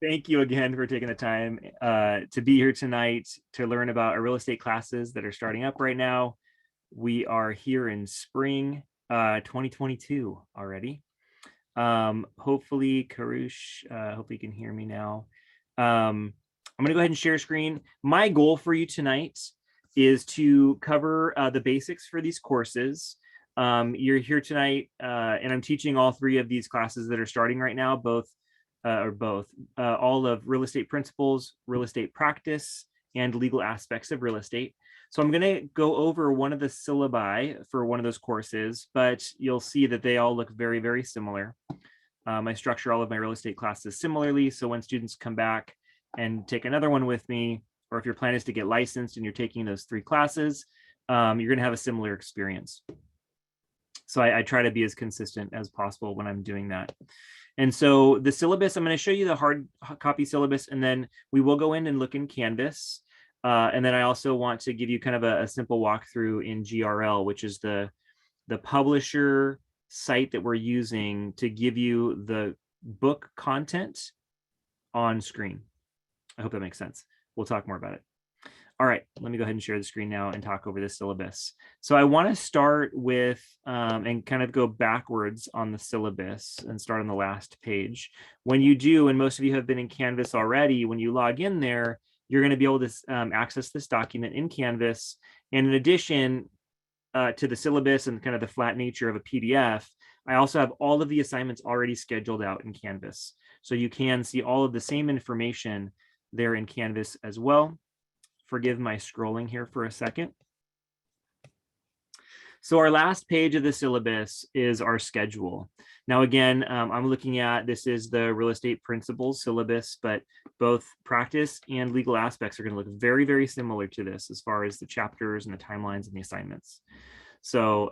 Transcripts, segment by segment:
Thank you again for taking the time to be here tonight to learn about our real estate classes that are starting up right now. We are here in spring 2022 already. Hopefully, Karush, hopefully you can hear me now. I'm going to go ahead and share screen. My goal for you tonight is to cover the basics for these courses. You're here tonight, and I'm teaching all three of these classes that are starting right now, all of real estate principles, real estate practice, and legal aspects of real estate. So I'm going to go over one of the syllabi for one of those courses, but you'll see that they all look very, very similar. I structure all of my real estate classes similarly. So when students come back and take another one with me, or if your plan is to get licensed and you're taking those three classes, you're going to have a similar experience. So I try to be as consistent as possible when I'm doing that. And so the syllabus, I'm going to show you the hard copy syllabus, and then we will go in and look in Canvas. And then I also want to give you kind of a simple walkthrough in GRL, which is the publisher site that we're using to give you the book content on screen. I hope that makes sense. We'll talk more about it. All right, let me go ahead and share the screen now and talk over the syllabus. So I want to start with and kind of go backwards on the syllabus and start on the last page. When you do, and most of you have been in Canvas already, when you log in there, you're going to be able to access this document in Canvas. And in addition to the syllabus and kind of the flat nature of a PDF, I also have all of the assignments already scheduled out in Canvas. So you can see all of the same information there in Canvas as well. Forgive my scrolling here for a second. So our last page of the syllabus is our schedule. Now, again, I'm looking at, this is the real estate principles syllabus, but both practice and legal aspects are going to look very, very similar to this as far as the chapters and the timelines and the assignments. So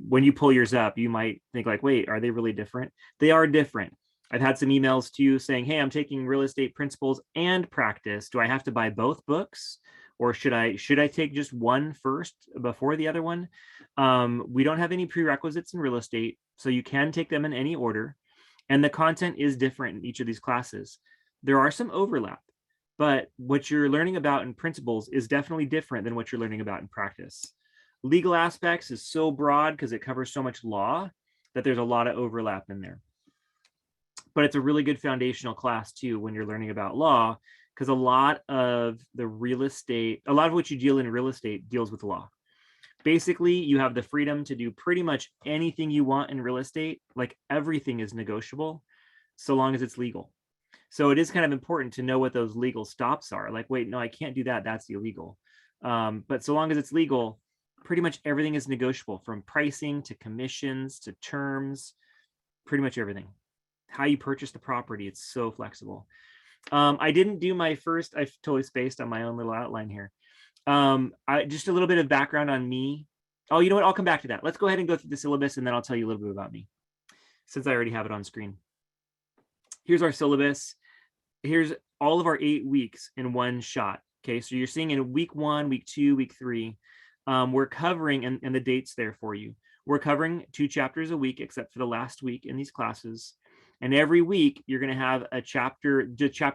when you pull yours up, you might think like, wait, are they really different? They are different. I've had some emails to you saying, hey, I'm taking real estate principles and practice. Do I have to buy both books? Or should I take just one first before the other one? We don't have any prerequisites in real estate, so you can take them in any order. And the content is different in each of these classes. There are some overlap, but what you're learning about in principles is definitely different than what you're learning about in practice. Legal aspects is so broad because it covers so much law that there's a lot of overlap in there. But it's a really good foundational class too when you're learning about law, because a lot of what you deal in real estate deals with law. Basically, you have the freedom to do pretty much anything you want in real estate. Like everything is negotiable, so long as it's legal. So it is kind of important to know what those legal stops are. Like, wait, no, I can't do that. That's illegal. But so long as it's legal, pretty much everything is negotiable, from pricing to commissions to terms, pretty much everything. How you purchase the property, it's so flexible. I didn't do my first, I've totally spaced on my own little outline here. Just a little bit of background on me. Oh, you know what? I'll come back to that. Let's go ahead and go through the syllabus and then I'll tell you a little bit about me, since I already have it on screen. Here's our syllabus. Here's all of our 8 weeks in one shot. Okay, so you're seeing in week 1, week 2, week 3, we're covering, and the dates there for you. We're covering 2 chapters a week, except for the last week in these classes. And every week you're going to have a chapter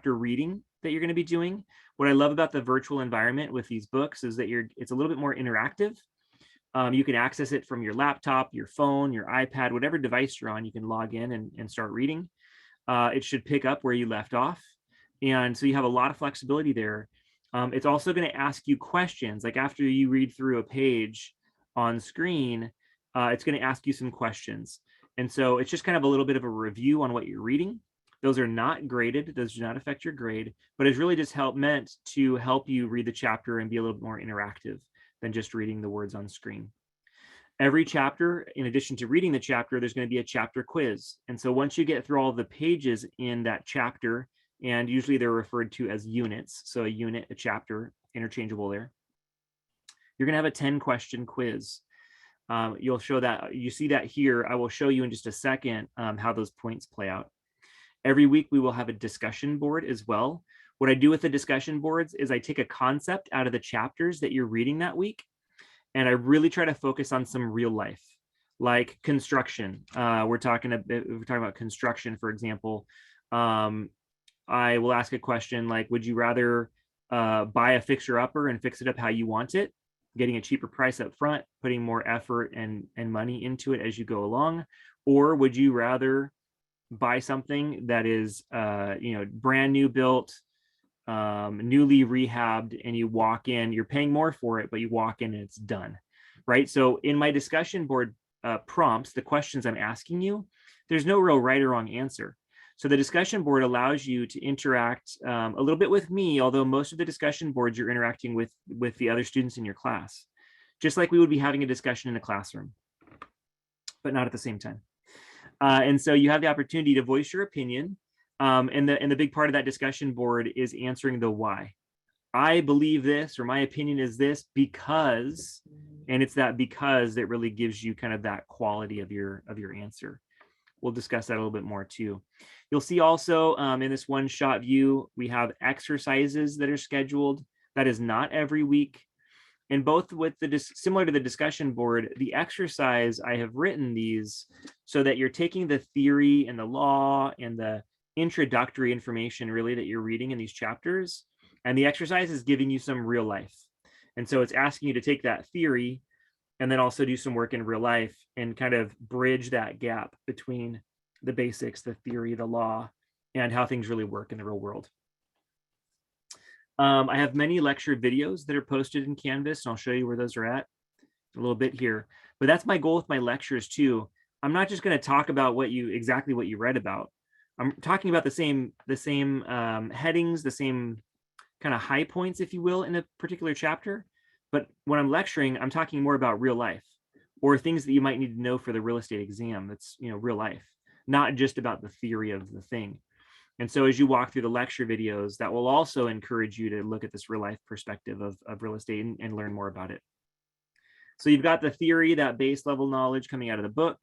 reading that you're going to be doing. What I love about the virtual environment with these books is that it's a little bit more interactive. You can access it from your laptop, your phone, your iPad, whatever device you're on. You can log in and start reading. It should pick up where you left off. And so you have a lot of flexibility there. It's also going to ask you questions. Like after you read through a page on screen, it's going to ask you some questions. And so it's just kind of a little bit of a review on what you're reading. Those are not graded. Those do not affect your grade, but it's really just meant to help you read the chapter and be a little bit more interactive than just reading the words on screen. Every chapter, in addition to reading the chapter, there's going to be a chapter quiz. And so once you get through all the pages in that chapter, and usually they're referred to as units, so a unit, a chapter, interchangeable there, you're going to have a 10-question quiz. You'll show that, you see that here. I will show you in just a second how those points play out. Every week we will have a discussion board as well. What I do with the discussion boards is I take a concept out of the chapters that you're reading that week, and I really try to focus on some real life, like construction. We're talking about construction, for example. I will ask a question like, would you rather buy a fixer-upper and fix it up how you want it, getting a cheaper price up front, putting more effort and money into it as you go along? Or would you rather buy something that is brand new built, newly rehabbed, and you walk in, you're paying more for it, but you walk in and it's done, right? So in my discussion board prompts, the questions I'm asking you, there's no real right or wrong answer. So the discussion board allows you to interact a little bit with me, although most of the discussion boards you're interacting with the other students in your class, just like we would be having a discussion in a classroom, but not at the same time. And so you have the opportunity to voice your opinion. And the big part of that discussion board is answering the why. I believe this, or my opinion is this because, and it's that because that really gives you kind of that quality of your answer. We'll discuss that a little bit more too. You'll see also in this one shot view, we have exercises that are scheduled. That is not every week. And both with similar to the discussion board, the exercise, I have written these so that you're taking the theory and the law and the introductory information really that you're reading in these chapters. And the exercise is giving you some real life. And so it's asking you to take that theory and then also do some work in real life and kind of bridge that gap between the basics, the theory, the law, and how things really work in the real world. I have many lecture videos that are posted in Canvas, and I'll show you where those are at a little bit here. But that's my goal with my lectures too. I'm not just going to talk about exactly what you read about. I'm talking about the same headings, the same kind of high points, if you will, in a particular chapter. But when I'm lecturing, I'm talking more about real life or things that you might need to know for the real estate exam. That's, real life, not just about the theory of the thing. And so as you walk through the lecture videos, that will also encourage you to look at this real life perspective of real estate and learn more about it. So you've got the theory, that base level knowledge coming out of the book.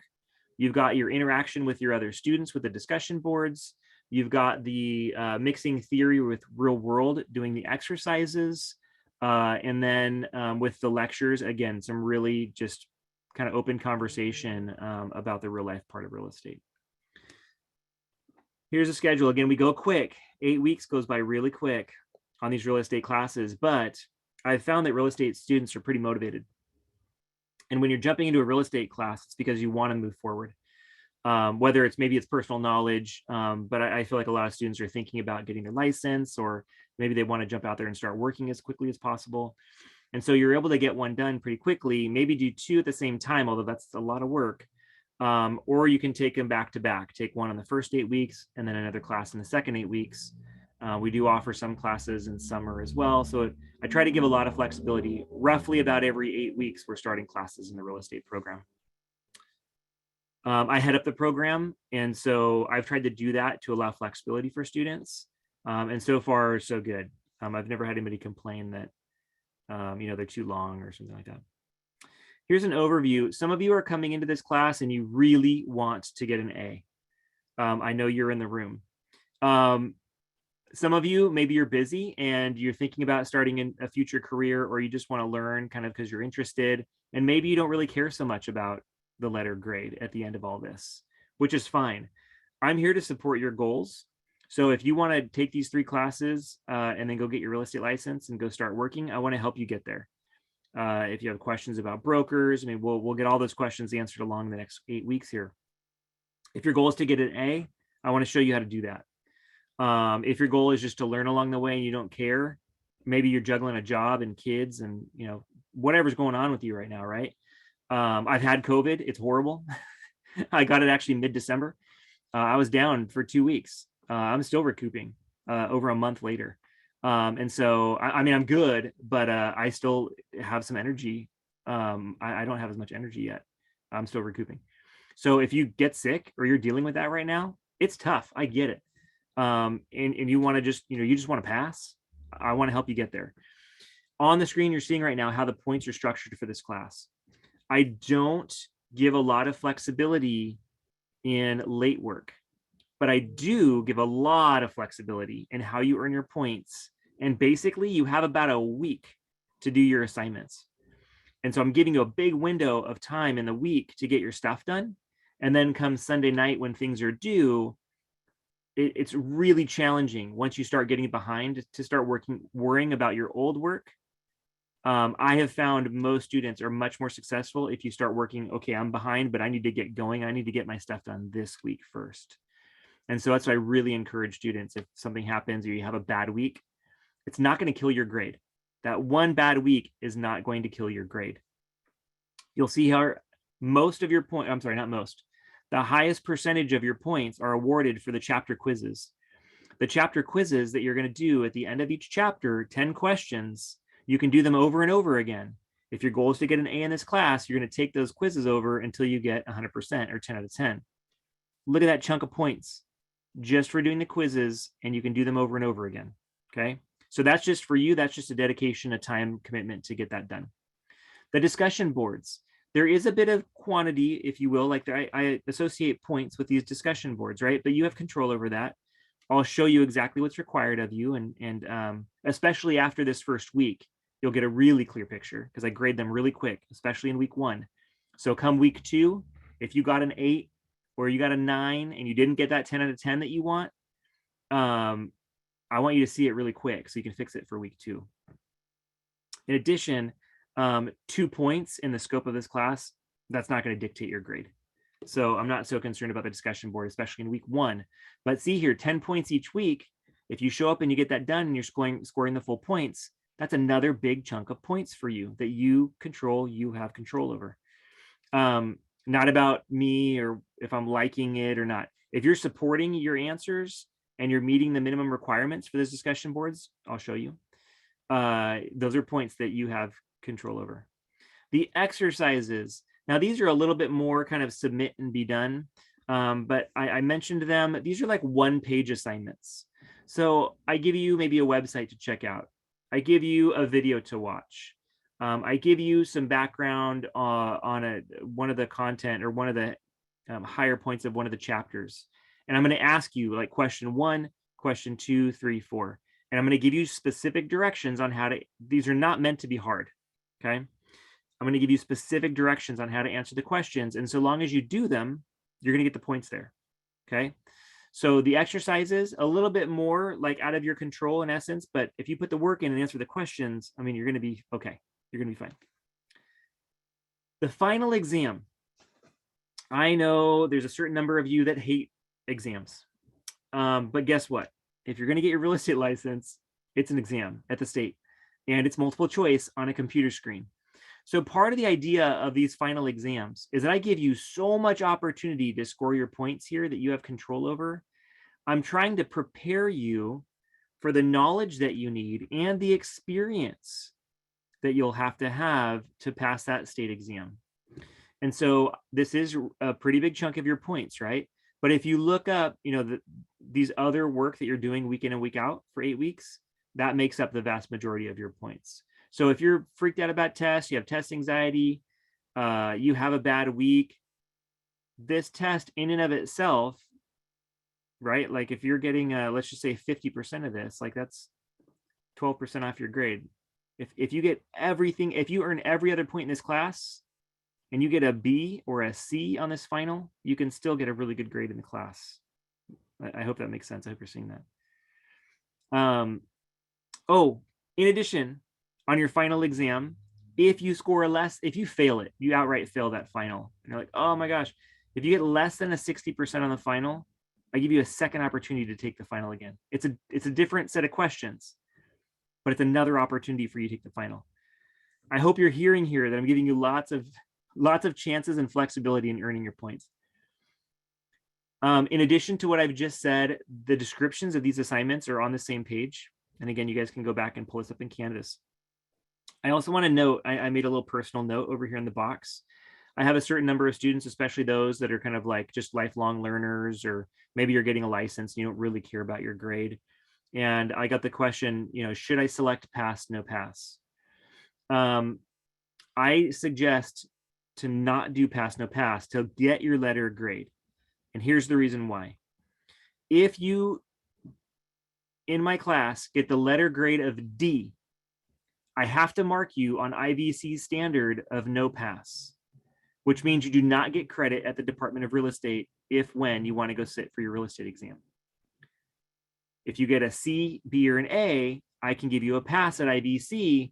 You've got your interaction with your other students with the discussion boards. You've got the mixing theory with real world, doing the exercises. And then with the lectures, again, some really just kind of open conversation about the real life part of real estate. Here's a schedule. Again, we go quick. 8 weeks goes by really quick on these real estate classes, but I've found that real estate students are pretty motivated. And when you're jumping into a real estate class, it's because you want to move forward. Whether maybe it's personal knowledge, but I feel like a lot of students are thinking about getting their license, or maybe they want to jump out there and start working as quickly as possible. And so you're able to get one done pretty quickly, maybe do two at the same time, although that's a lot of work. Or you can take them back to back, take one in the first 8 weeks and then another class in the second 8 weeks. We do offer some classes in summer as well. So I try to give a lot of flexibility. Roughly about every 8 weeks, we're starting classes in the real estate program. I head up the program, and so I've tried to do that to allow flexibility for students. And so far, so good. I've never had anybody complain that, they're too long or something like that. Here's an overview. Some of you are coming into this class and you really want to get an A. I know you're in the room. Some of you, maybe you're busy and you're thinking about starting in a future career, or you just want to learn kind of because you're interested, and maybe you don't really care so much about the letter grade at the end of all this, which is fine. I'm here to support your goals. So if you want to take these 3 classes and then go get your real estate license and go start working, I want to help you get there. If you have questions about brokers, we'll get all those questions answered along the next 8 weeks here. If your goal is to get an A, I want to show you how to do that. If your goal is just to learn along the way and you don't care, maybe you're juggling a job and kids and whatever's going on with you right now, right? I've had COVID. It's horrible. I got it actually mid-December. I was down for 2 weeks. I'm still recouping over a month later. And so, I'm good, but I still have some energy. I don't have as much energy yet. I'm still recouping. So if you get sick or you're dealing with that right now, it's tough. I get it. And you want to just, you just want to pass. I want to help you get there. On the screen, you're seeing right now how the points are structured for this class. I don't give a lot of flexibility in late work, but I do give a lot of flexibility in how you earn your points. And basically you have about a week to do your assignments. And so I'm giving you a big window of time in the week to get your stuff done. And then come Sunday night when things are due, it's really challenging once you start getting behind to start worrying about your old work. I have found most students are much more successful if you start working, okay, I'm behind, but I need to get going. I need to get my stuff done this week first. And so that's why I really encourage students, if something happens or you have a bad week, it's not going to kill your grade. That one bad week is not going to kill your grade. You'll see how most of your point, I'm sorry, not most, the highest percentage of your points are awarded for the chapter quizzes. The chapter quizzes that you're going to do at the end of each chapter, 10 questions, you can do them over and over again. If your goal is to get an A in this class, you're going to take those quizzes over until you get 100% or 10 out of 10. Look at that chunk of points just for doing the quizzes, and you can do them over and over again. Okay. So that's just for you. That's just a dedication, a time commitment to get that done. The discussion boards. There is a bit of quantity, if you will, like I associate points with these discussion boards, right? But you have control over that. I'll show you exactly what's required of you. And especially after this first week, you'll get a really clear picture because I grade them really quick, especially in week 1. So come week 2, if you got an 8 or you got a 9 and you didn't get that 10 out of 10 that you want, I want you to see it really quick so you can fix it for week 2. In addition, 2 points in the scope of this class, that's not going to dictate your grade. So I'm not so concerned about the discussion board, especially in week 1. But see here, 10 points each week. If you show up and you get that done and you're scoring the full points, that's another big chunk of points for you that you have control over. Not about me or if I'm liking it or not. If you're supporting your answers and you're meeting the minimum requirements for those discussion boards, I'll show you. Those are points that you have control over. The exercises. Now, these are a little bit more kind of submit and be done, but I mentioned them. These are like 1-page assignments. So I give you maybe a website to check out. I give you a video to watch. I give you some background on one of the content or one of the higher points of one of the chapters. And I'm going to ask you like question 1, question 2, 3, 4. And I'm going to give you specific directions on how to, these are not meant to be hard. Okay. I'm going to give you specific directions on how to answer the questions. And so long as you do them, you're going to get the points there. Okay. So the exercises, a little bit more like out of your control in essence, but if you put the work in and answer the questions, I mean, you're going to be okay. You're going to be fine. The final exam. I know there's a certain number of you that hate exams. But guess what? If you're going to get your real estate license, it's an exam at the state and it's multiple choice on a computer screen. So part of the idea of these final exams is that I give you so much opportunity to score your points here that you have control over. I'm trying to prepare you for the knowledge that you need and the experience that you'll have to pass that state exam. And so this is a pretty big chunk of your points, right? But if you look up, these other work that you're doing week in and week out for 8 weeks, that makes up the vast majority of your points. So if you're freaked out about tests, you have test anxiety, you have a bad week, this test in and of itself, right? Like if you're getting, let's just say 50% of this, like that's 12% off your grade. If you get everything, if you earn every other point in this class and you get a B or a C on this final, you can still get a really good grade in the class. I hope that makes sense. I hope you're seeing that. In addition, on your final exam, if you score less, if you fail it, you outright fail that final. And you're like, oh my gosh, if you get less than a 60% on the final, I give you a second opportunity to take the final again. It's a different set of questions, but it's another opportunity for you to take the final. I hope you're hearing here that I'm giving you lots of chances and flexibility in earning your points. In addition to what I've just said, the descriptions of these assignments are on the same page. And again, you guys can go back and pull this up in Canvas. I also want to note, I made a little personal note over here in the box. I have a certain number of students, especially those that are kind of like just lifelong learners, or maybe you're getting a license and you don't really care about your grade. And I got the question, should I select pass, no pass? I suggest to not do pass, no pass to get your letter grade. And here's the reason why. If you, in my class, get the letter grade of D, I have to mark you on IVC's standard of no pass, which means you do not get credit at the Department of Real Estate when you want to go sit for your real estate exam. If you get a C, B, or an A, I can give you a pass at IVC.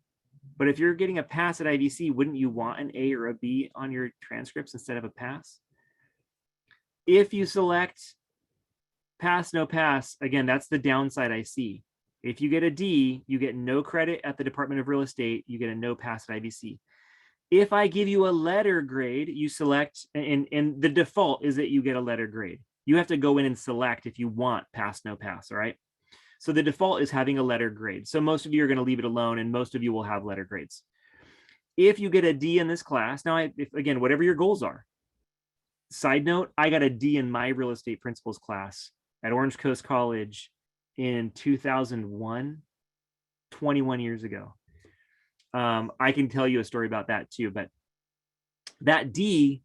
But if you're getting a pass at IVC, wouldn't you want an A or a B on your transcripts instead of a pass? If you select pass, no pass, again, that's the downside I see. If you get a D, you get no credit at the Department of Real Estate, you get a no pass at IVC. If I give you a letter grade, you select, and the default is that you get a letter grade. You have to go in and select if you want pass, no pass, all right? So the default is having a letter grade. So most of you are going to leave it alone, and most of you will have letter grades. If you get a D in this class, now, again, whatever your goals are. Side note, I got a D in my real estate principles class at Orange Coast College in 2001, 21 years ago. I can tell you a story about that too, but that D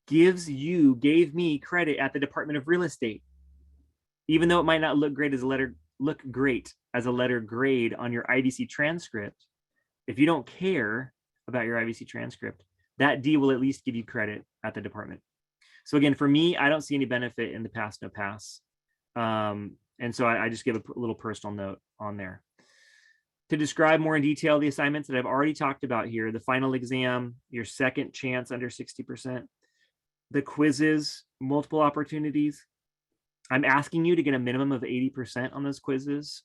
gave me credit at the Department of Real Estate, even though it might not look great as a letter grade on your IVC transcript. If you don't care about your IVC transcript, that D will at least give you credit at the department. So again, for me, I don't see any benefit in the pass, no pass. And so I just give a little personal note on there. To describe more in detail the assignments that I've already talked about here, the final exam, your second chance under 60%, the quizzes, multiple opportunities. I'm asking you to get a minimum of 80% on those quizzes,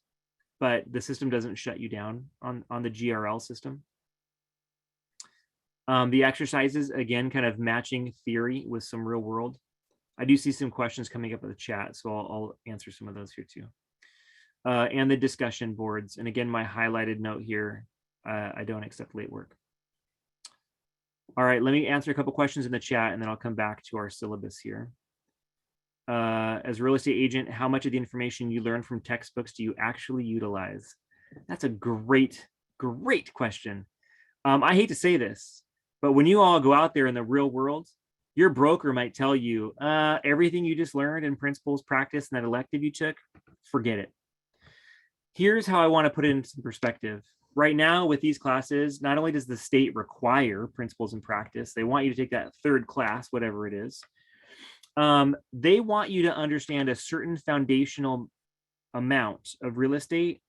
but the system doesn't shut you down on the GRL system. The exercises, again, kind of matching theory with some real world. I do see some questions coming up in the chat, so I'll answer some of those here too. And the discussion boards. And again, my highlighted note here, I don't accept late work. All right, let me answer a couple questions in the chat, and then I'll come back to our syllabus here. As a real estate agent, how much of the information you learn from textbooks do you actually utilize? That's a great question. I hate to say this, but when you all go out there in the real world, your broker might tell you everything you just learned in principles, practice, and that elective you took, forget it. Here's how I want to put it into some perspective. Right now with these classes, not only does the state require principles and practice, they want you to take that third class, whatever it is. They want you to understand a certain foundational amount of real estate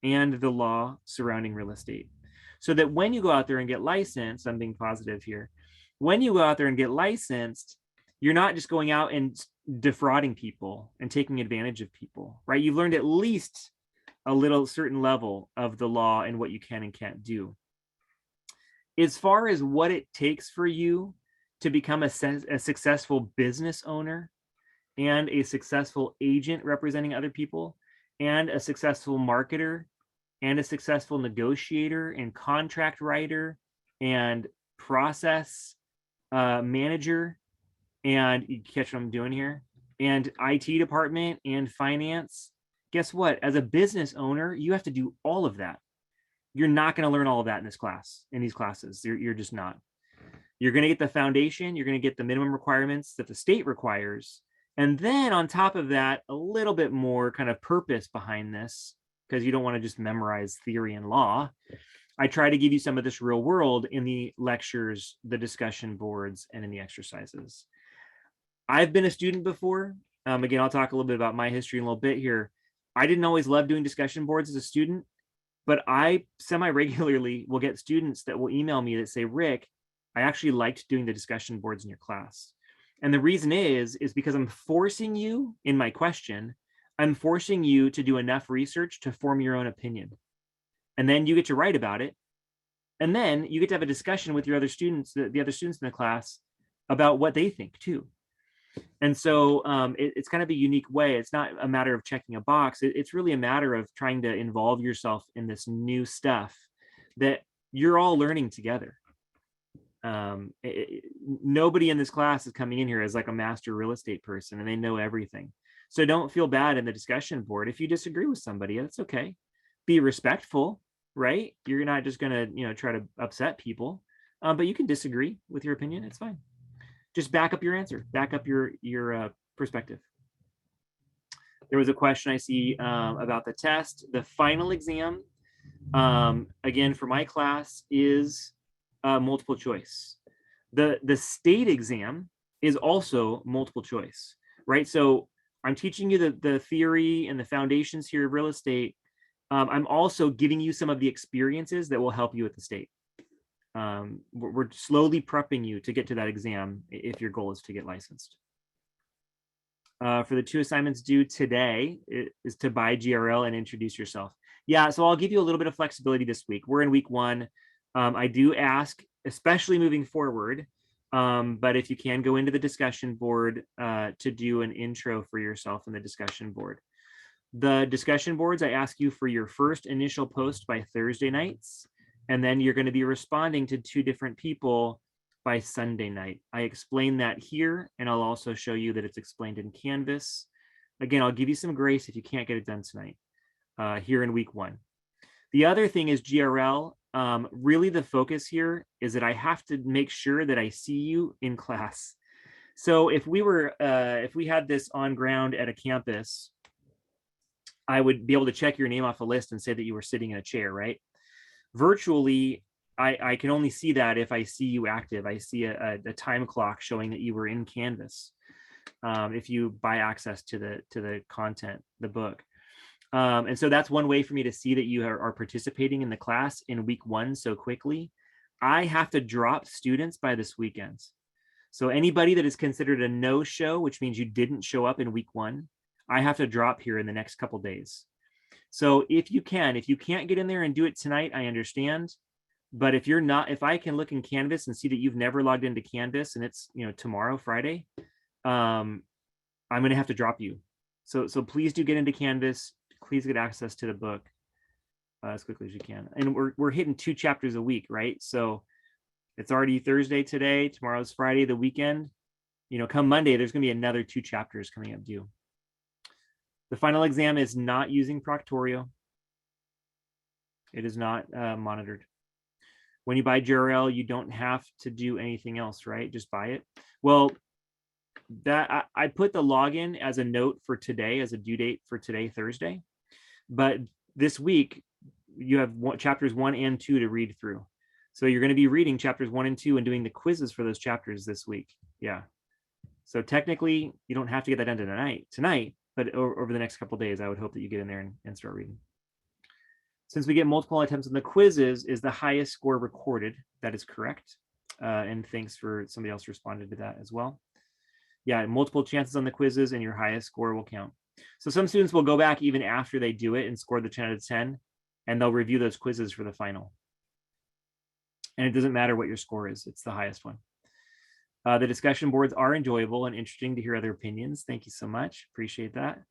and the law surrounding real estate. So that when you go out there and get licensed, I'm being positive here, when you go out there and get licensed, you're not just going out and defrauding people and taking advantage of people, right? You've learned at least a little certain level of the law and what you can and can't do. As far as what it takes for you to become a successful business owner and a successful agent representing other people and a successful marketer and a successful negotiator and contract writer and process manager, and you catch what I'm doing here, and IT department and finance, guess what? As a business owner, you have to do all of that. You're not going to learn all of that in this class, in these classes. You're just not. You're going to get the foundation. You're going to get the minimum requirements that the state requires. And then on top of that, a little bit more kind of purpose behind this, because you don't want to just memorize theory and law. I try to give you some of this real world in the lectures, the discussion boards, and in the exercises. I've been a student before. Again, I'll talk a little bit about my history in a little bit here. I didn't always love doing discussion boards as a student, but I semi-regularly will get students that will email me that say, Rick, I actually liked doing the discussion boards in your class. And the reason is because I'm forcing you in my question, I'm forcing you to do enough research to form your own opinion. And then you get to write about it. And then you get to have a discussion with your other students, the other students in the class, about what they think too. And so it's kind of a unique way. It's not a matter of checking a box. It's really a matter of trying to involve yourself in this new stuff that you're all learning together. Nobody in this class is coming in here as like a master real estate person and they know everything. So don't feel bad in the discussion board. If you disagree with somebody, that's okay. Be respectful, right? You're not just going to, try to upset people, but you can disagree with your opinion. It's fine. Just back up your answer, back up your perspective. There was a question I see about the test. The final exam, again, for my class is multiple choice. The state exam is also multiple choice, right? So I'm teaching you the theory and the foundations here of real estate. I'm also giving you some of the experiences that will help you at the state. We're slowly prepping you to get to that exam if your goal is to get licensed. For the 2 assignments due today is to buy GRL and introduce yourself. Yeah, so I'll give you a little bit of flexibility this week. We're in week 1. I do ask, especially moving forward, but if you can go into the discussion board to do an intro for yourself in the discussion board. The discussion boards, I ask you for your first initial post by Thursday nights, and then you're going to be responding to 2 different people by Sunday night. I explain that here, and I'll also show you that it's explained in Canvas. Again, I'll give you some grace if you can't get it done tonight here in week 1. The other thing is GRL. Really the focus here is that I have to make sure that I see you in class. So if we had this on ground at a campus, I would be able to check your name off a list and say that you were sitting in a chair, right? Virtually, I can only see that if I see you active. I see a time clock showing that you were in Canvas. If you buy access to the content, the book. And so that's one way for me to see that you are participating in the class in week 1 so quickly. I have to drop students by this weekend. So anybody that is considered a no-show, which means you didn't show up in week 1, I have to drop here in the next couple days. So if you can't get in there and do it tonight, I understand. But if I can look in Canvas and see that you've never logged into Canvas and it's, tomorrow, Friday, I'm going to have to drop you. So please do get into Canvas. Please get access to the book as quickly as you can. And we're hitting 2 chapters a week, right? So it's already Thursday today. Tomorrow's Friday, the weekend. Come Monday, there's going to be another 2 chapters coming up due. The final exam is not using Proctorio. It is not monitored. When you buy GRL, you don't have to do anything else, right? Just buy it. Well, that I put the login as a note for today, as a due date for today, Thursday. But this week, you have chapters 1 and 2 to read through. So you're going to be reading chapters 1 and 2 and doing the quizzes for those chapters this week. Yeah. So technically, you don't have to get that done tonight, but over the next couple of days, I would hope that you get in there and start reading. Since we get multiple attempts on the quizzes, is the highest score recorded? That is correct. And thanks for somebody else responded to that as well. Yeah, multiple chances on the quizzes and your highest score will count. So some students will go back even after they do it and score the 10 out of 10, and they'll review those quizzes for the final. And it doesn't matter what your score is, it's the highest one. The discussion boards are enjoyable and interesting to hear other opinions. Thank you so much, appreciate that.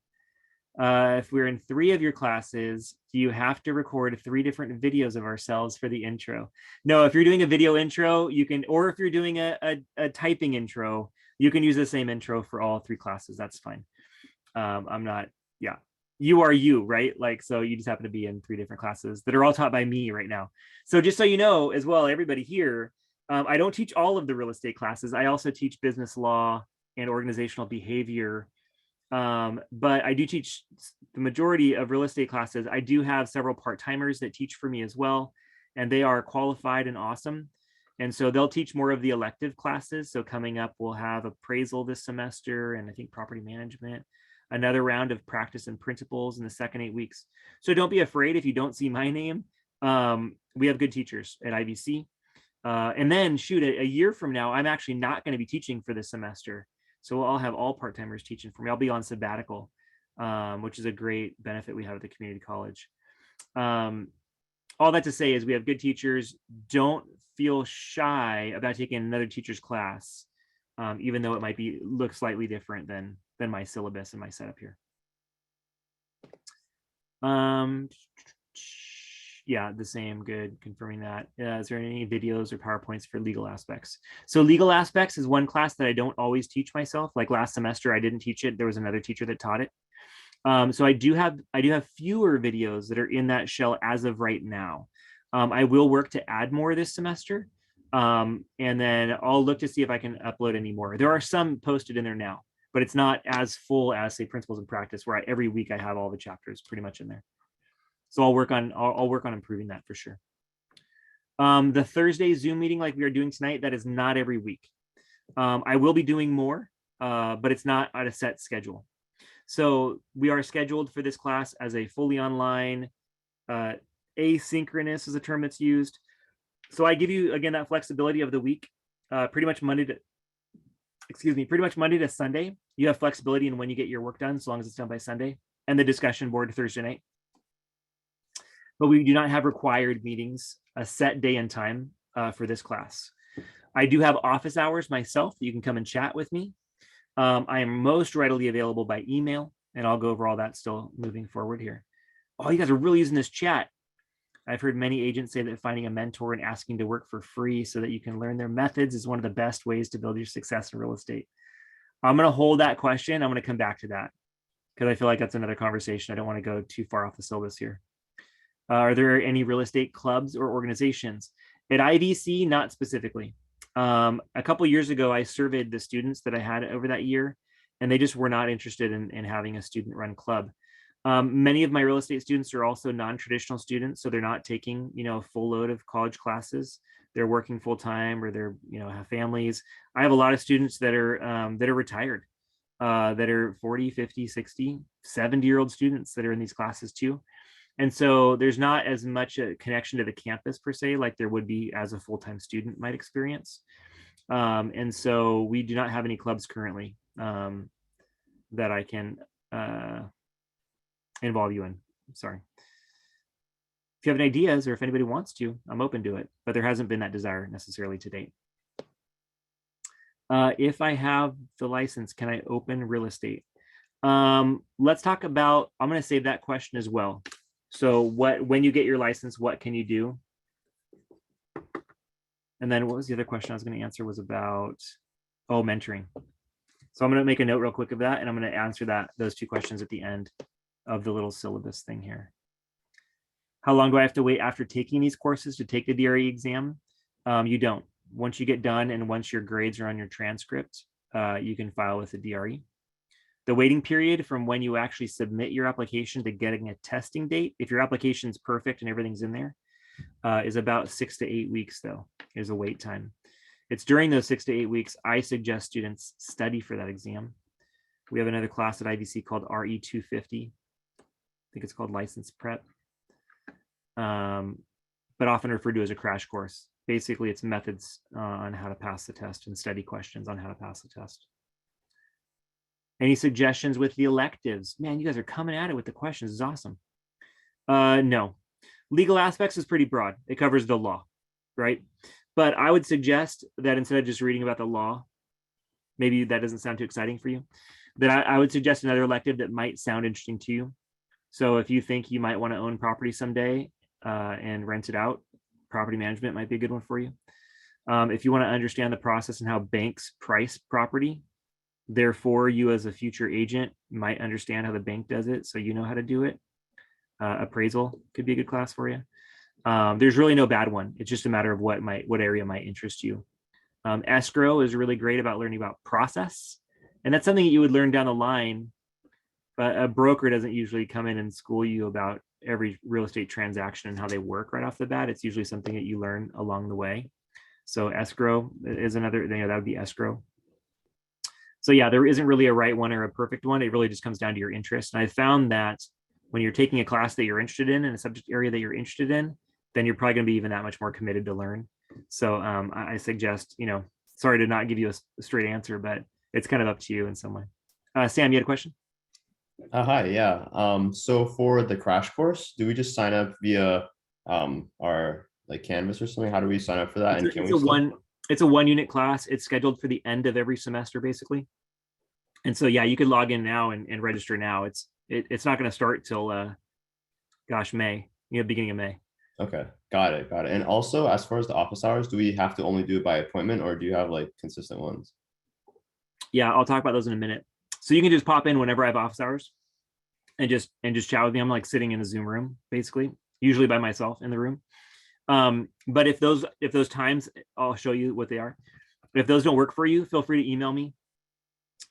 If we're in 3 of your classes, do you have to record 3 different videos of ourselves for the intro? No, if you're doing a video intro, you can, or if you're doing a typing intro, you can use the same intro for all 3 classes. That's fine. I'm not, yeah, you are you, right? Like, so you just happen to be in 3 different classes that are all taught by me right now. So just so you know as well, everybody here, I don't teach all of the real estate classes. I also teach business law and organizational behavior. But I do teach the majority of real estate classes. I do have several part-timers that teach for me as well, and they are qualified and awesome. And so they'll teach more of the elective classes. So coming up, we'll have appraisal this semester, and I think property management, another round of practice and principles in the second 8 weeks. So don't be afraid if you don't see my name. We have good teachers at IVC. And then shoot, a year from now, I'm actually not going to be teaching for this semester. So I'll have all part-timers teaching for me. I'll be on sabbatical, which is a great benefit we have at the community college. All that to say is we have good teachers. Don't feel shy about taking another teacher's class, even though it might look slightly different than my syllabus and my setup here. Yeah, the same, good, confirming that. Is there any videos or PowerPoints for legal aspects? So legal aspects is one class that I don't always teach myself. Like last semester, I didn't teach it. There was another teacher that taught it. So I do have fewer videos that are in that shell as of right now. I will work to add more this semester. And then I'll look to see if I can upload any more. There are some posted in there now, but it's not as full as say principles and practice, where every week I have all the chapters pretty much in there. So I'll work on improving that for sure. The Thursday Zoom meeting like we are doing tonight, that is not every week. I will be doing more, but it's not on a set schedule. So we are scheduled for this class as a fully online, asynchronous is a term that's used. So I give you, again, that flexibility of the week, pretty much Monday to Sunday. You have flexibility in when you get your work done, as long as it's done by Sunday, and the discussion board Thursday night. But we do not have required meetings, a set day and time for this class. I do have office hours myself. You can come and chat with me. I am most readily available by email, and I'll go over all that still moving forward here. Oh, you guys are really using this chat. I've heard many agents say that finding a mentor and asking to work for free so that you can learn their methods is one of the best ways to build your success in real estate. I'm going to hold that question. I'm going to come back to that because I feel like that's another conversation. I don't want to go too far off the syllabus here. Are there any real estate clubs or organizations? At IVC, not specifically. A couple of years ago, I surveyed the students that I had over that year, and they just were not interested in having a student-run club. Many of my real estate students are also non-traditional students, so they're not taking, a full load of college classes. They're working full-time, or they're, have families. I have a lot of students that are retired, that are 40, 50, 60, 70-year-old students that are in these classes too. And so there's not as much a connection to the campus per se, like there would be as a full-time student might experience. And so we do not have any clubs currently that I can involve you in. Sorry. If you have any ideas or if anybody wants to, I'm open to it, but there hasn't been that desire necessarily to date. If I have the license, can I open real estate? Let's talk about, I'm going to save that question as well. So when you get your license, what can you do? And then what was the other question I was going to answer was about, mentoring. So I'm going to make a note real quick of that, and I'm going to answer those two questions at the end of the little syllabus thing here. How long do I have to wait after taking these courses to take the DRE exam? You don't. Once you get done and once your grades are on your transcript, you can file with the DRE. The waiting period from when you actually submit your application to getting a testing date, if your application is perfect and everything's in there, is about 6 to 8 weeks, though, is a wait time. It's during those 6 to 8 weeks, I suggest students study for that exam. We have another class at IVC called RE 250. I think it's called License Prep, but often referred to as a crash course. Basically, it's methods on how to pass the test and study questions on how to pass the test. Any suggestions with the electives? Man, you guys are coming at it with the questions. It's awesome. No. Legal aspects is pretty broad. It covers the law, right? But I would suggest that instead of just reading about the law, maybe that doesn't sound too exciting for you, that I would suggest another elective that might sound interesting to you. So if you think you might want to own property someday and rent it out, property management might be a good one for you. If you want to understand the process and how banks price property, therefore you as a future agent might understand how the bank does it, so you know how to do it. Appraisal could be a good class for you. There's really no bad one. It's just a matter of what area might interest you. Escrow is really great about learning about process, and that's something that you would learn down the line, but a broker doesn't usually come in and school you about every real estate transaction and how they work right off the bat. It's usually something that you learn along the way. So escrow is another thing. That would be escrow. So yeah, there isn't really a right one or a perfect one. It really just comes down to your interest. And I found that when you're taking a class that you're interested in and a subject area that you're interested in, then you're probably going to be even that much more committed to learn. So I suggest, sorry to not give you a straight answer, but it's kind of up to you in some way. Sam, you had a question? Hi, yeah. So for the crash course, do we just sign up via our Canvas or something? How do we sign up for that? And can we it's a 1-unit class. It's scheduled for the end of every semester, basically. And so, yeah, you could log in now and register now. It's not going to start till, May, beginning of May. Okay, got it. And also, as far as the office hours, do we have to only do it by appointment, or do you have consistent ones? Yeah, I'll talk about those in a minute. So you can just pop in whenever I have office hours and just chat with me. I'm sitting in a Zoom room, basically, usually by myself in the room. But if those times, I'll show you what they are. If those don't work for you, feel free to email me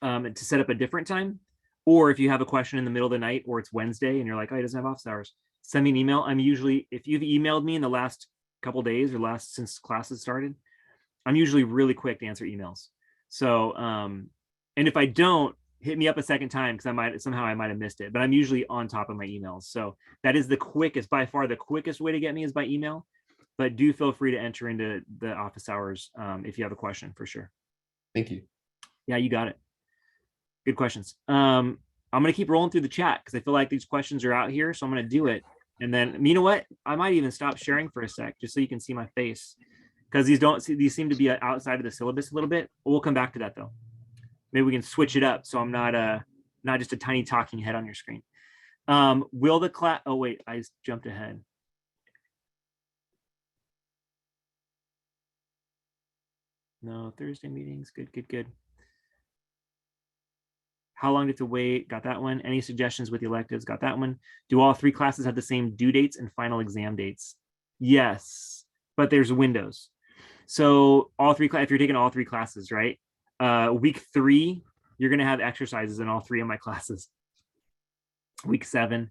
to set up a different time. Or if you have a question in the middle of the night or it's Wednesday and you're like, oh, he doesn't have office hours, send me an email. If you've emailed me in the last couple of days or since classes started, I'm usually really quick to answer emails. So, and if I don't, hit me up a second time because I might have missed it, but I'm usually on top of my emails. So that is the quickest, by far the quickest way to get me is by email. But do feel free to enter into the office hours if you have a question, for sure. Thank you. Yeah, you got it. Good questions. I'm going to keep rolling through the chat because I feel like these questions are out here. So I'm going to do it. And then, you know what? I might even stop sharing for a sec just so you can see my face, because these seem to be outside of the syllabus a little bit. We'll come back to that though. Maybe we can switch it up so I'm not just a tiny talking head on your screen. Will the class, oh wait, I jumped ahead. No, Thursday meetings, good. How long do you have to wait? Got that one. Any suggestions with the electives? Got that one. Do all 3 classes have the same due dates and final exam dates? Yes, but there's windows. So all 3, if you're taking all 3 classes, right? Week 3, you're going to have exercises in all 3 of my classes. Week 7.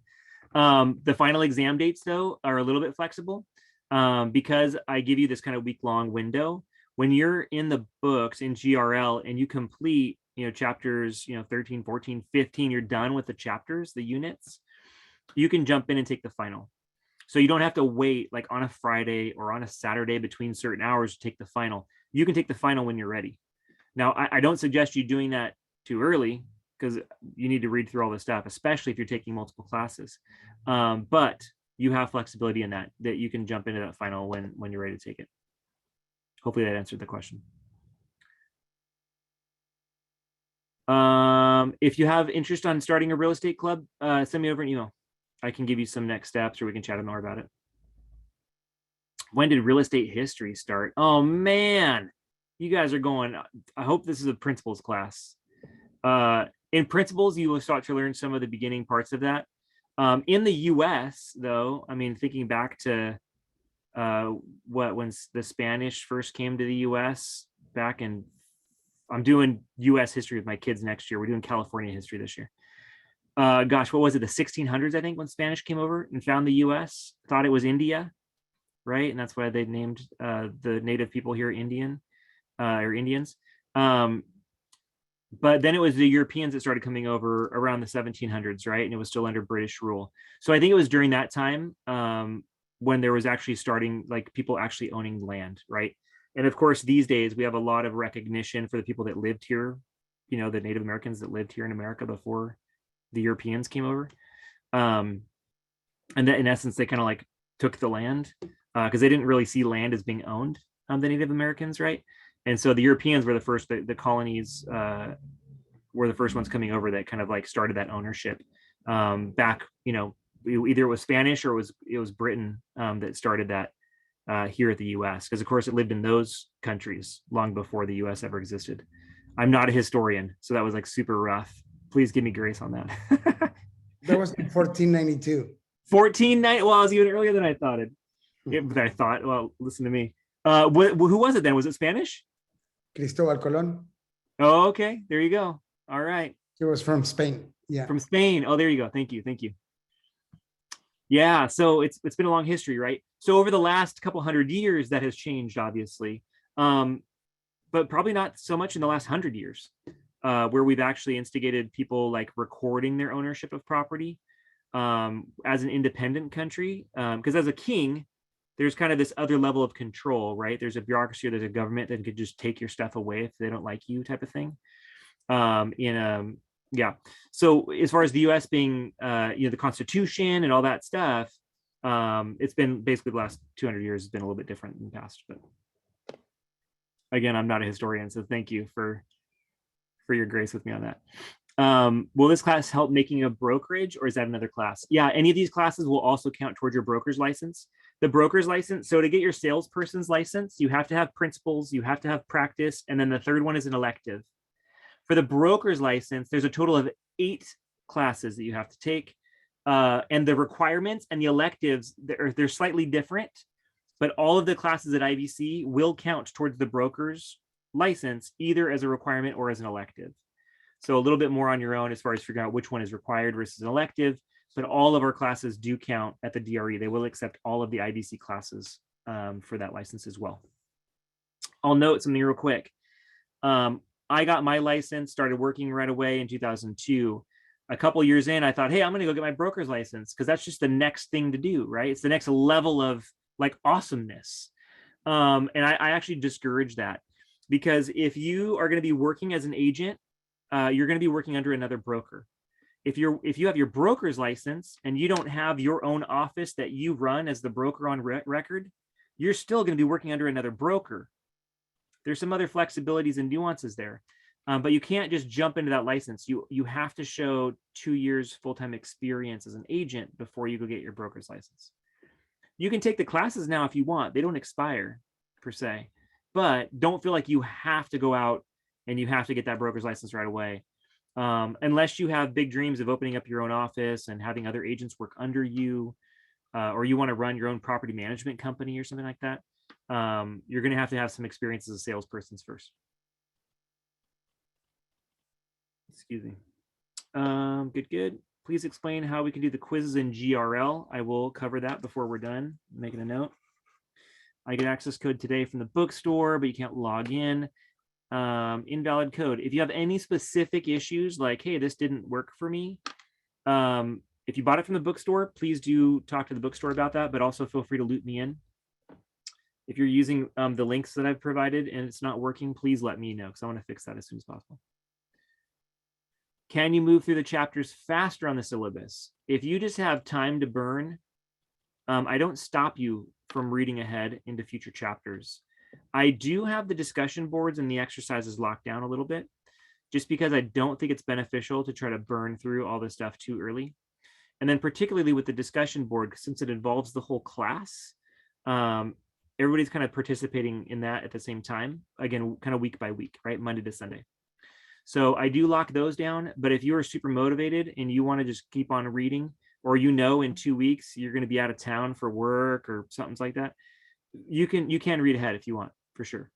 The final exam dates, though, are a little bit flexible because I give you this kind of week-long window. When you're in the books in GRL and you complete, chapters, 13, 14, 15, you're done with the chapters, the units, you can jump in and take the final. So you don't have to wait like on a Friday or on a Saturday between certain hours to take the final. You can take the final when you're ready. Now, I don't suggest you doing that too early because you need to read through all this stuff, especially if you're taking multiple classes. But you have flexibility in that you can jump into that final when you're ready to take it. Hopefully that answered the question. If you have interest on starting a real estate club, send me over an email. I can give you some next steps or we can chat more about it. When did real estate history start? Oh man, you guys are going, I hope this is a principles class. In principles, you will start to learn some of the beginning parts of that. In the US though, I mean, thinking back to when the Spanish first came to the US back in, I'm doing US history with my kids next year. We're doing California history this year. Gosh, what was it? The 1600s, I think, when Spanish came over and found the US, thought it was India, right? And that's why they named the native people here Indian or Indians. But then it was the Europeans that started coming over around the 1700s, right? And it was still under British rule. So I think it was during that time when there was actually starting, like people actually owning land, right? And of course, these days we have a lot of recognition for the people that lived here, the Native Americans that lived here in America before the Europeans came over. And that in essence, they kind of like took the land because they didn't really see land as being owned, the Native Americans, right? And so the Europeans were the first, the colonies were the first ones coming over that kind of like started that ownership back, either it was Spanish or it was Britain that started that here at the US, because of course it lived in those countries long before the US ever existed. I'm not a historian, so that was like super rough. Please give me grace on that. That was in 1492. 1490. Well, it was even earlier than I thought well, listen to me. Who was it then? Was it Spanish? Cristobal Colon. Oh, okay. There you go. All right. He was from Spain. Yeah. From Spain. Oh, there you go. Thank you. Yeah. So it's been a long history, right? So over the last couple hundred years, that has changed, obviously. But probably not so much in the last 100 years, where we've actually instigated people like recording their ownership of property as an independent country. Because as a king, there's kind of this other level of control, right? There's a bureaucracy, or there's a government that could just take your stuff away if they don't like you, type of thing. Yeah. So as far as the U.S. being, the Constitution and all that stuff, it's been basically the last 200 years has been a little bit different in the past. But again, I'm not a historian, so thank you for your grace with me on that. Will this class help making a brokerage, or is that another class? Yeah, any of these classes will also count towards your broker's license. The broker's license, so to get your salesperson's license, you have to have principles, you have to have practice, and then the third one is an elective. For the broker's license, there's a total of 8 classes that you have to take, and the requirements and the electives, they're slightly different, but all of the classes at IVC will count towards the broker's license, either as a requirement or as an elective. So a little bit more on your own as far as figuring out which one is required versus an elective, but all of our classes do count at the DRE. They will accept all of the IVC classes for that license as well. I'll note something real quick. I got my license, started working right away in 2002. A couple years in, I thought, hey, I'm going to go get my broker's license because that's just the next thing to do, right? It's the next level of like awesomeness. And I actually discourage that, because if you are going to be working as an agent, you're going to be working under another broker. If you have your broker's license and you don't have your own office that you run as the broker on record, you're still going to be working under another broker. There's some other flexibilities and nuances there, but you can't just jump into that license. You have to show 2 years full-time experience as an agent before you go get your broker's license. You can take the classes now if you want. They don't expire per se, but don't feel like you have to go out and you have to get that broker's license right away. Unless you have big dreams of opening up your own office and having other agents work under you, or you want to run your own property management company or something like that. You're going to have some experience as a salesperson first. Excuse me. Good. Please explain how we can do the quizzes in GRL. I will cover that before we're done. Making a note. I get access code today from the bookstore, but you can't log in. Invalid code. If you have any specific issues, like, hey, this didn't work for me, if you bought it from the bookstore, please do talk to the bookstore about that, but also feel free to loop me in. If you're using the links that I've provided and it's not working, please let me know, because I want to fix that as soon as possible. Can you move through the chapters faster on the syllabus? If you just have time to burn, I don't stop you from reading ahead into future chapters. I do have the discussion boards and the exercises locked down a little bit, just because I don't think it's beneficial to try to burn through all this stuff too early. And then particularly with the discussion board, since it involves the whole class, everybody's kind of participating in that at the same time, again, kind of week by week, right? Monday to Sunday. So I do lock those down, but if you are super motivated and you want to just keep on reading, or in 2 weeks you're going to be out of town for work or something like that, you can read ahead if you want, for sure.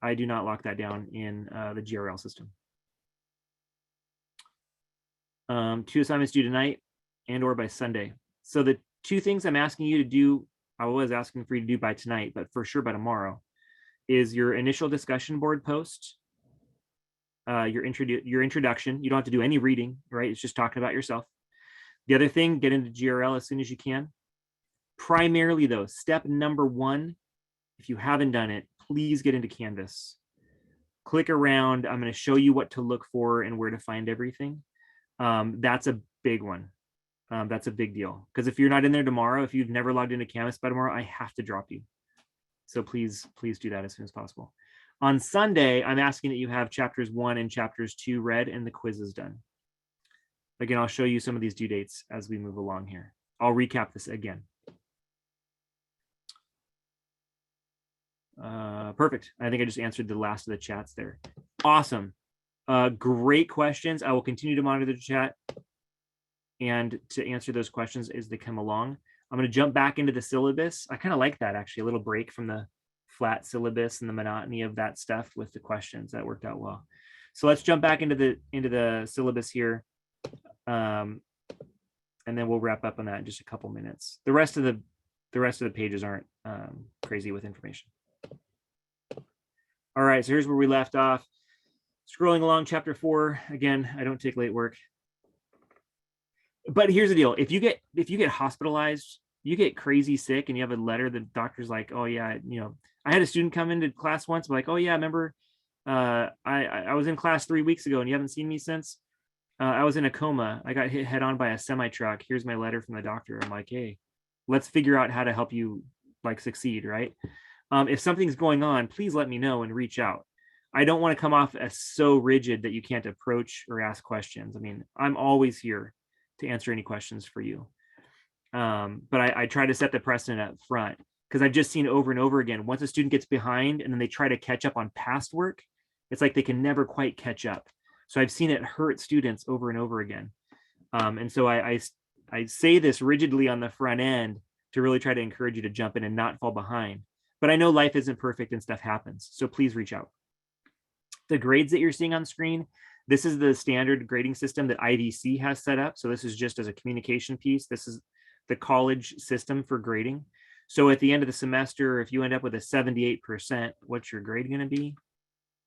I do not lock that down in the GRL system. 2 assignments due tonight and or by Sunday. So the 2 things I'm asking you to do, I was asking for you to do by tonight, but for sure by tomorrow, is your initial discussion board post, your introduction. You don't have to do any reading, right? It's just talking about yourself. The other thing, get into GRL as soon as you can. Primarily though, step number 1, if you haven't done it, please get into Canvas. Click around. I'm going to show you what to look for and where to find everything. That's a big one. That's a big deal, because if you're not in there tomorrow, if you've never logged into Canvas by tomorrow, I have to drop you. So please do that as soon as possible. On Sunday, I'm asking that you have chapters 1 and chapters 2 read and the quizzes done. Again, I'll show you some of these due dates as we move along here. I'll recap this again. Perfect. I think I just answered the last of the chats there. Awesome. Great questions. I will continue to monitor the chat and to answer those questions as they come along. I'm going to jump back into the syllabus. I kind of like that, actually, a little break from the flat syllabus and the monotony of that stuff with the questions. That worked out well. So let's jump back into the syllabus here. And then we'll wrap up on that in just a couple minutes. The rest of the pages aren't crazy with information. All right, so here's where we left off. Scrolling along chapter 4. Again, I don't take late work. But here's the deal. If you get hospitalized, you get crazy sick and you have a letter, the doctor's like, oh yeah, I had a student come into class once, like, oh yeah, remember I was in class 3 weeks ago and you haven't seen me since. I was in a coma. I got hit head on by a semi truck. Here's my letter from the doctor. I'm like, hey, let's figure out how to help you like succeed, right? If something's going on, please let me know and reach out. I don't want to come off as so rigid that you can't approach or ask questions. I mean, I'm always here to answer any questions for you. But I try to set the precedent up front, because I've just seen over and over again, once a student gets behind and then they try to catch up on past work, it's like they can never quite catch up. So I've seen it hurt students over and over again. And so I say this rigidly on the front end to really try to encourage you to jump in and not fall behind. But I know life isn't perfect and stuff happens. So please reach out. The grades that you're seeing on screen, this is the standard grading system that IVC has set up. So this is just as a communication piece. This is the college system for grading. So at the end of the semester, if you end up with a 78%, what's your grade going to be?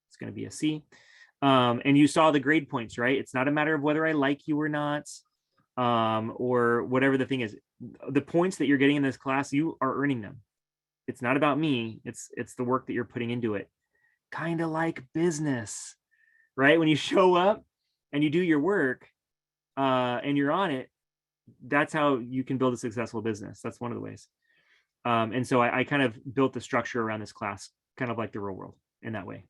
It's going to be a C. And you saw the grade points, right? It's not a matter of whether I like you or not, or whatever the thing is. The points that you're getting in this class, you are earning them. It's not about me. It's the work that you're putting into it. Kind of like business, right? When you show up and you do your work, and you're on it, that's how you can build a successful business. That's one of the ways. And so I kind of built the structure around this class, kind of like the real world in that way.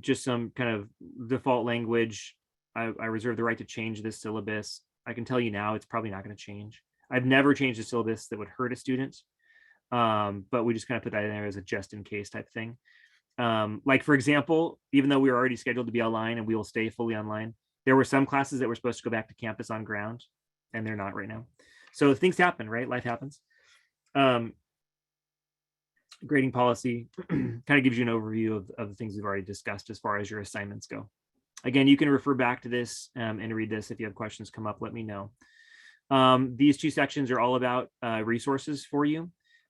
Just some kind of default language. I reserve the right to change this syllabus. I can tell you now, it's probably not going to change. I've never changed a syllabus that would hurt a student. But we just kind of put that in there as a just in case type thing. Like, for example, even though we were already scheduled to be online and we will stay fully online, there were some classes that were supposed to go back to campus on ground, and they're not right now. So things happen, right? Life happens. Grading policy kind of gives you an overview of the things we've already discussed as far as your assignments go. Again, you can refer back to this and read this. If you have questions come up, let me know. These two sections are all about resources for you.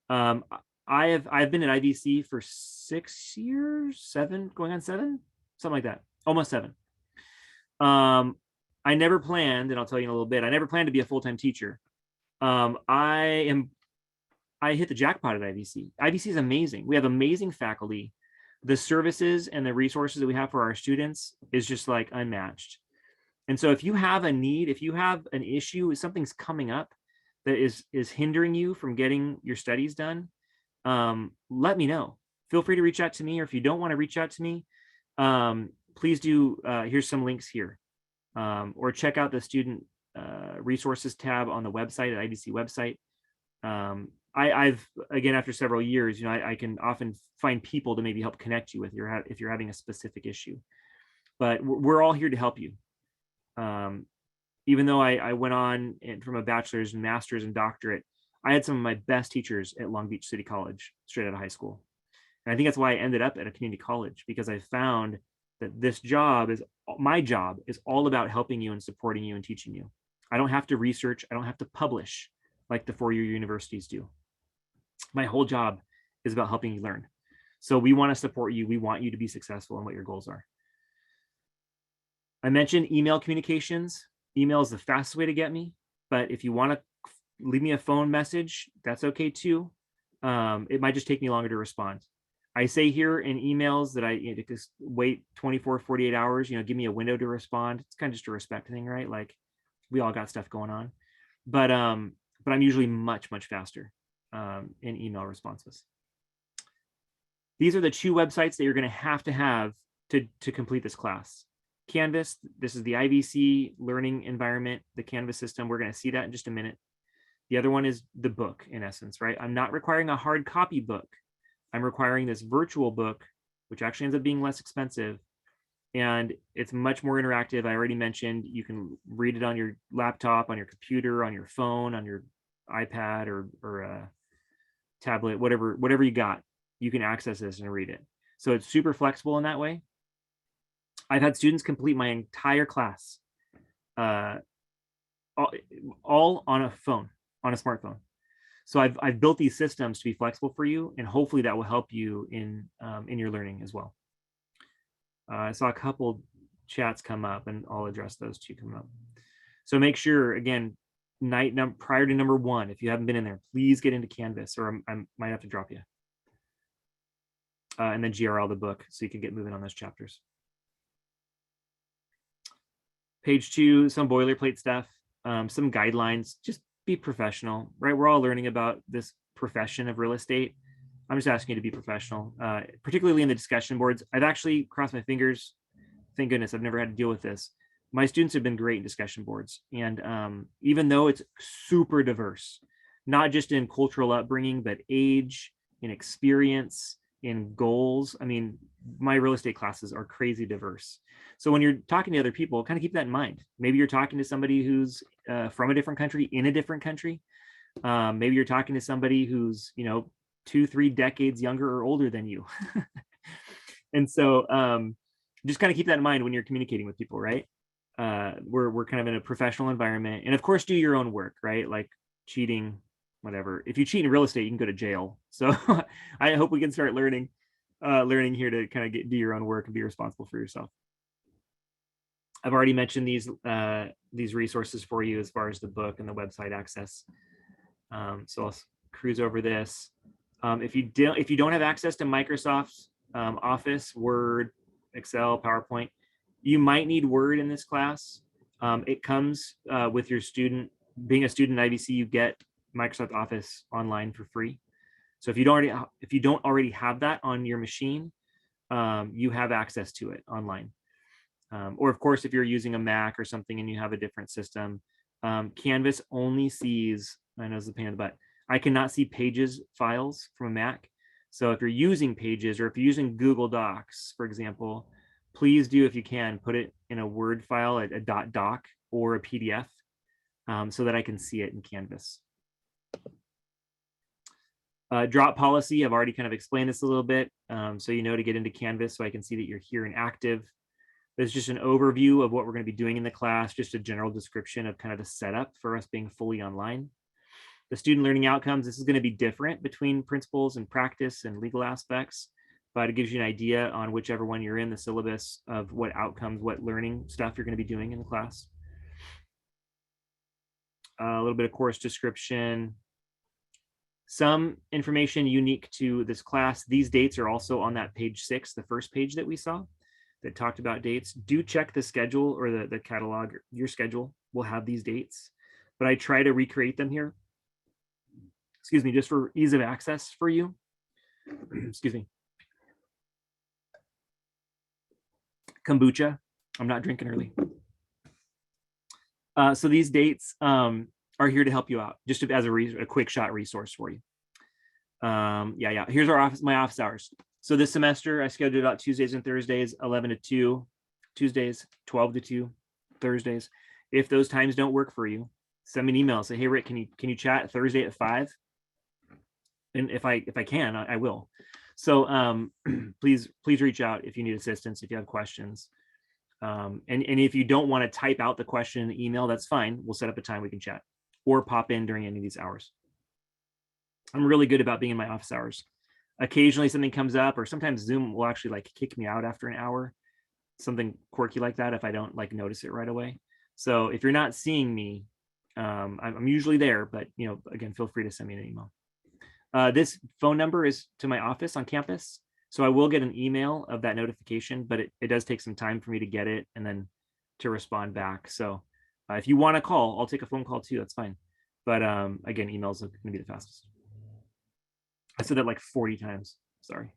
I've been at IVC for 6 years, 7, going on 7, something like that, almost 7. I never planned, and I'll tell you in a little bit, I never planned to be a full-time teacher. I hit the jackpot at IVC. IVC is amazing. We have amazing faculty. The services and the resources that we have for our students is just like unmatched. And so if you have a need, if you have an issue, if something's coming up that is hindering you from getting your studies done, let me know. Feel free to reach out to me, or if you don't want to reach out to me, please do. Here's some links here, or check out the student resources tab on the website, at IVC website. I've, again, after several years, I can often find people to maybe help connect you with if you're having a specific issue. But we're all here to help you. Even though I went on from a bachelor's and master's and doctorate, I had some of my best teachers at Long Beach City College straight out of high school. And I think that's why I ended up at a community college, because I found that my job is all about helping you and supporting you and teaching you. I don't have to research. I don't have to publish like the four-year universities do. My whole job is about helping you learn. So we want to support you. We want you to be successful in what your goals are. I mentioned email communications. Email is the fastest way to get me, but if you want to leave me a phone message, that's okay too. It might just take me longer to respond. I say here in emails that I just wait 24, 48 hours, give me a window to respond. It's kind of just a respect thing, right? Like, we all got stuff going on, but I'm usually much, much faster in email responses. These are the 2 websites that you're going to have to complete this class. Canvas, this is the IVC learning environment, the Canvas system. We're going to see that in just a minute. The other one is the book, in essence, right? I'm not requiring a hard copy book. I'm requiring this virtual book, which actually ends up being less expensive. And it's much more interactive. I already mentioned you can read it on your laptop, on your computer, on your phone, on your iPad or a tablet, whatever you got. You can access this and read it. So it's super flexible in that way. I've had students complete my entire class all on a phone, on a smartphone. So I've built these systems to be flexible for you, and hopefully that will help you in your learning as well. I saw a couple chats come up, and I'll address those 2 coming up. So make sure, again, prior to number 1, if you haven't been in there, please get into Canvas, or I might have to drop you. And then GRL the book, so you can get moving on those chapters. Page 2, some boilerplate stuff, some guidelines. Just be professional, right? We're all learning about this profession of real estate. I'm just asking you to be professional, particularly in the discussion boards. I've actually crossed my fingers. Thank goodness I've never had to deal with this. My students have been great in discussion boards. And even though it's super diverse, not just in cultural upbringing, but age, in experience, in goals. I mean, my real estate classes are crazy diverse. So when you're talking to other people, kind of keep that in mind. Maybe you're talking to somebody who's from a different country, in a different country. Maybe you're talking to somebody who's, 2-3 decades younger or older than you. And so just kind of keep that in mind when you're communicating with people, right? We're kind of in a professional environment. And of course, do your own work, right? Like cheating, whatever. If you cheat in real estate, you can go to jail. So I hope we can start learning learning here to kind of do your own work and be responsible for yourself. I've already mentioned these resources for you as far as the book and the website access. So I'll cruise over this. If you don't have access to Microsoft Office, Word, Excel, PowerPoint, you might need Word in this class. It comes with your student. Being a student in IVC, you get Microsoft Office online for free. So if you don't already have that on your machine, you have access to it online. Or of course, if you're using a Mac or something and you have a different system, Canvas only sees, I know it's a pain in the butt, I cannot see Pages files from a Mac. So if you're using Pages or if you're using Google Docs, for example, please do, if you can, put it in a Word file, a .doc or a PDF, so that I can see it in Canvas. Drop policy, I've already kind of explained this a little bit, so you know to get into Canvas so I can see that you're here and active. There's just an overview of what we're going to be doing in the class, just a general description of kind of the setup for us being fully online. The student learning outcomes, this is going to be different between principles and practice and legal aspects, but it gives you an idea on whichever one you're in the syllabus of what outcomes, what learning stuff you're going to be doing in the class. A little bit of course description. Some information unique to this class. These dates are also on that page 6, the first page that we saw that talked about dates. Do check the schedule or the catalog. Your schedule will have these dates, but I try to recreate them here. Excuse me, just for ease of access for you. Excuse me. Kombucha. I'm not drinking early. So these dates are here to help you out, just as a quick shot resource for you. Yeah. Here's my office hours. So this semester, I scheduled out Tuesdays and Thursdays, 11 to 2, Tuesdays, 12 to 2, Thursdays. If those times don't work for you, send me an email. Say, hey, Rick, can you chat Thursday at 5? And if I can, I will. So please reach out if you need assistance, if you have questions. And if you don't want to type out the question in the email, that's fine. We'll set up a time we can chat or pop in during any of these hours. I'm really good about being in my office hours. Occasionally something comes up, or sometimes Zoom will actually like kick me out after an hour, something quirky like that if I don't like notice it right away. So if you're not seeing me, I'm usually there, but again, feel free to send me an email. This phone number is to my office on campus. So I will get an email of that notification, but it does take some time for me to get it and then to respond back. So if you want to call, I'll take a phone call too. That's fine. But again, emails are going to be the fastest. I said that like 40 times. Sorry.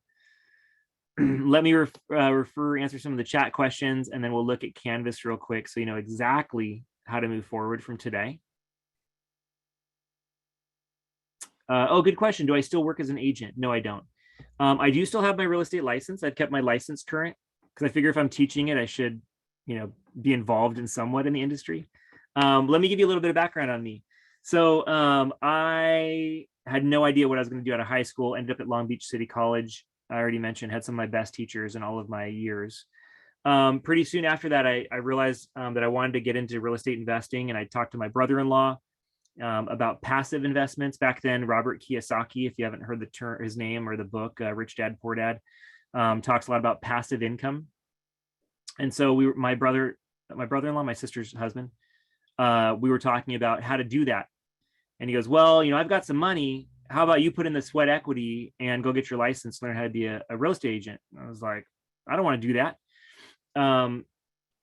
Let me answer some of the chat questions, and then we'll look at Canvas real quick so you know exactly how to move forward from today. Oh, good question. Do I still work as an agent? No, I don't. I do still have my real estate license. I've kept my license current because I figure if I'm teaching it, I should, be involved in somewhat in the industry. Let me give you a little bit of background on me. So I had no idea what I was going to do out of high school, ended up at Long Beach City College. I already mentioned, had some of my best teachers in all of my years. Pretty soon after that, I realized that I wanted to get into real estate investing, and I talked to my brother-in-law about passive investments. Back then, Robert Kiyosaki, if you haven't heard his name or the book, Rich Dad, Poor Dad, talks a lot about passive income. And so my brother-in-law, my sister's husband, we were talking about how to do that. And he goes, well, I've got some money. How about you put in the sweat equity and go get your license, learn how to be a real estate agent? And I was like, I don't want to do that.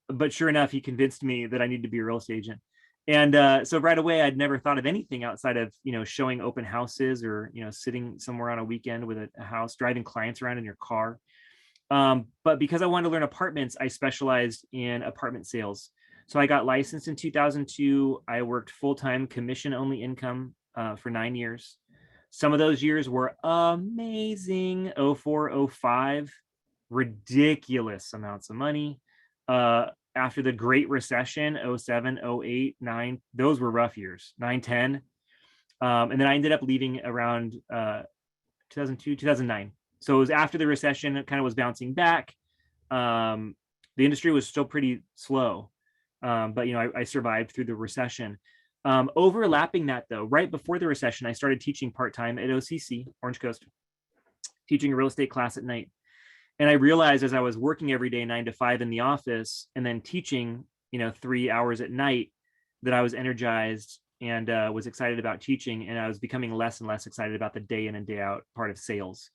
But sure enough, he convinced me that I need to be a real estate agent. And so right away, I'd never thought of anything outside of, showing open houses or, sitting somewhere on a weekend with a house, driving clients around in your car. But because I wanted to learn apartments, I specialized in apartment sales. So I got licensed in 2002. I worked full-time commission-only income for 9 years. Some of those years were amazing. 04, 05, ridiculous amounts of money. After the Great Recession, 07, 08, 9, those were rough years, 9, 10. And then I ended up leaving around 2002, 2009. So it was after the recession, it kind of was bouncing back. The industry was still pretty slow, but I survived through the recession. Overlapping that though, right before the recession, I started teaching part-time at OCC, Orange Coast, teaching a real estate class at night. And I realized as I was working every day 9 to 5 in the office and then teaching, 3 hours at night, that I was energized and was excited about teaching, and I was becoming less and less excited about the day in and day out part of sales.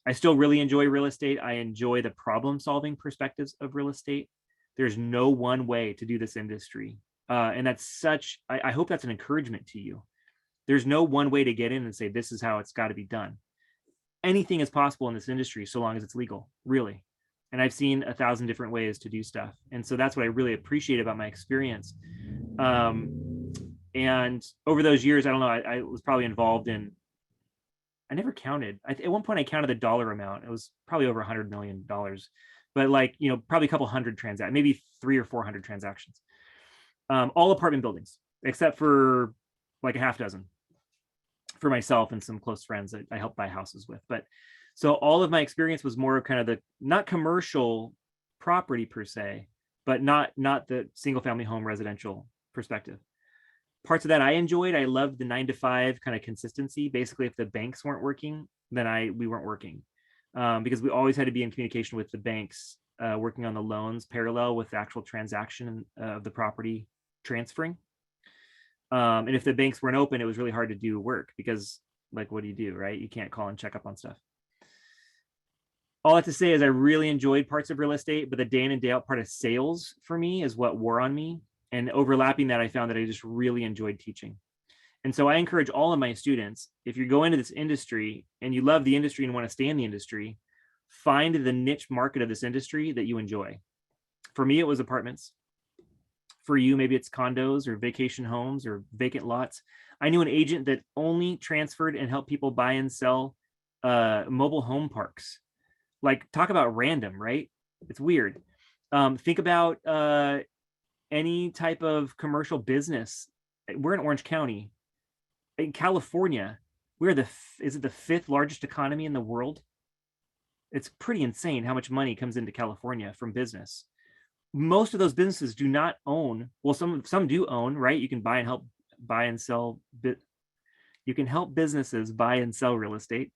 I still really enjoy real estate. I enjoy the problem solving perspectives of real estate. There's no one way to do this industry. And that's I hope that's an encouragement to you. There's no one way to get in and say, this is how it's got to be done. Anything is possible in this industry, so long as it's legal, really. And I've seen 1,000 different ways to do stuff. And so that's what I really appreciate about my experience. And over those years, I don't know, I was probably involved in, I never counted. At one point I counted the dollar amount. It was probably over $100 million, but like, probably a couple hundred transactions, maybe 300 or 400 transactions. All apartment buildings, except for like a half dozen for myself and some close friends that I helped buy houses with. But so all of my experience was more of kind of the, not commercial property per se, but not the single family home residential perspective. Parts of that I enjoyed. I loved the 9 to 5 kind of consistency. Basically, if the banks weren't working, then we weren't working, because we always had to be in communication with the banks, working on the loans parallel with the actual transaction of the property transferring. And if the banks weren't open, it was really hard to do work because, like, what do you do, right? You can't call and check up on stuff. All I have to say is I really enjoyed parts of real estate, but the day in and day out part of sales for me is what wore on me. And overlapping that, I found that I just really enjoyed teaching. And so I encourage all of my students, if you go into this industry and you love the industry and want to stay in the industry, find the niche market of this industry that you enjoy. For me, it was apartments. For you, maybe it's condos or vacation homes or vacant lots. I knew an agent that only transferred and helped people buy and sell mobile home parks. Like, talk about random, right? It's weird. Think about any type of commercial business. We're in Orange County. In California, we're is it the 5th largest economy in the world? It's pretty insane how much money comes into California from business. Most of those businesses do not own, well, some do own, right? You can buy and sell, you can help businesses buy and sell real estate.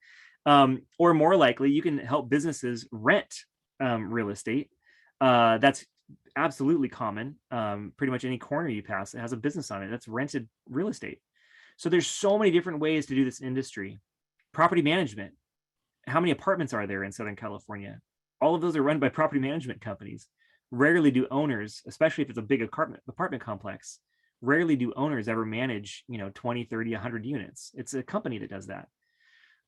Or more likely, you can help businesses rent real estate. That's absolutely common. Pretty much any corner you pass, it has a business on it. That's rented real estate. So there's so many different ways to do this industry. Property management. How many apartments are there in Southern California? All of those are run by property management companies. Rarely do owners, especially if it's a big apartment complex, rarely do owners ever manage, 20, 30, 100 units. It's a company that does that.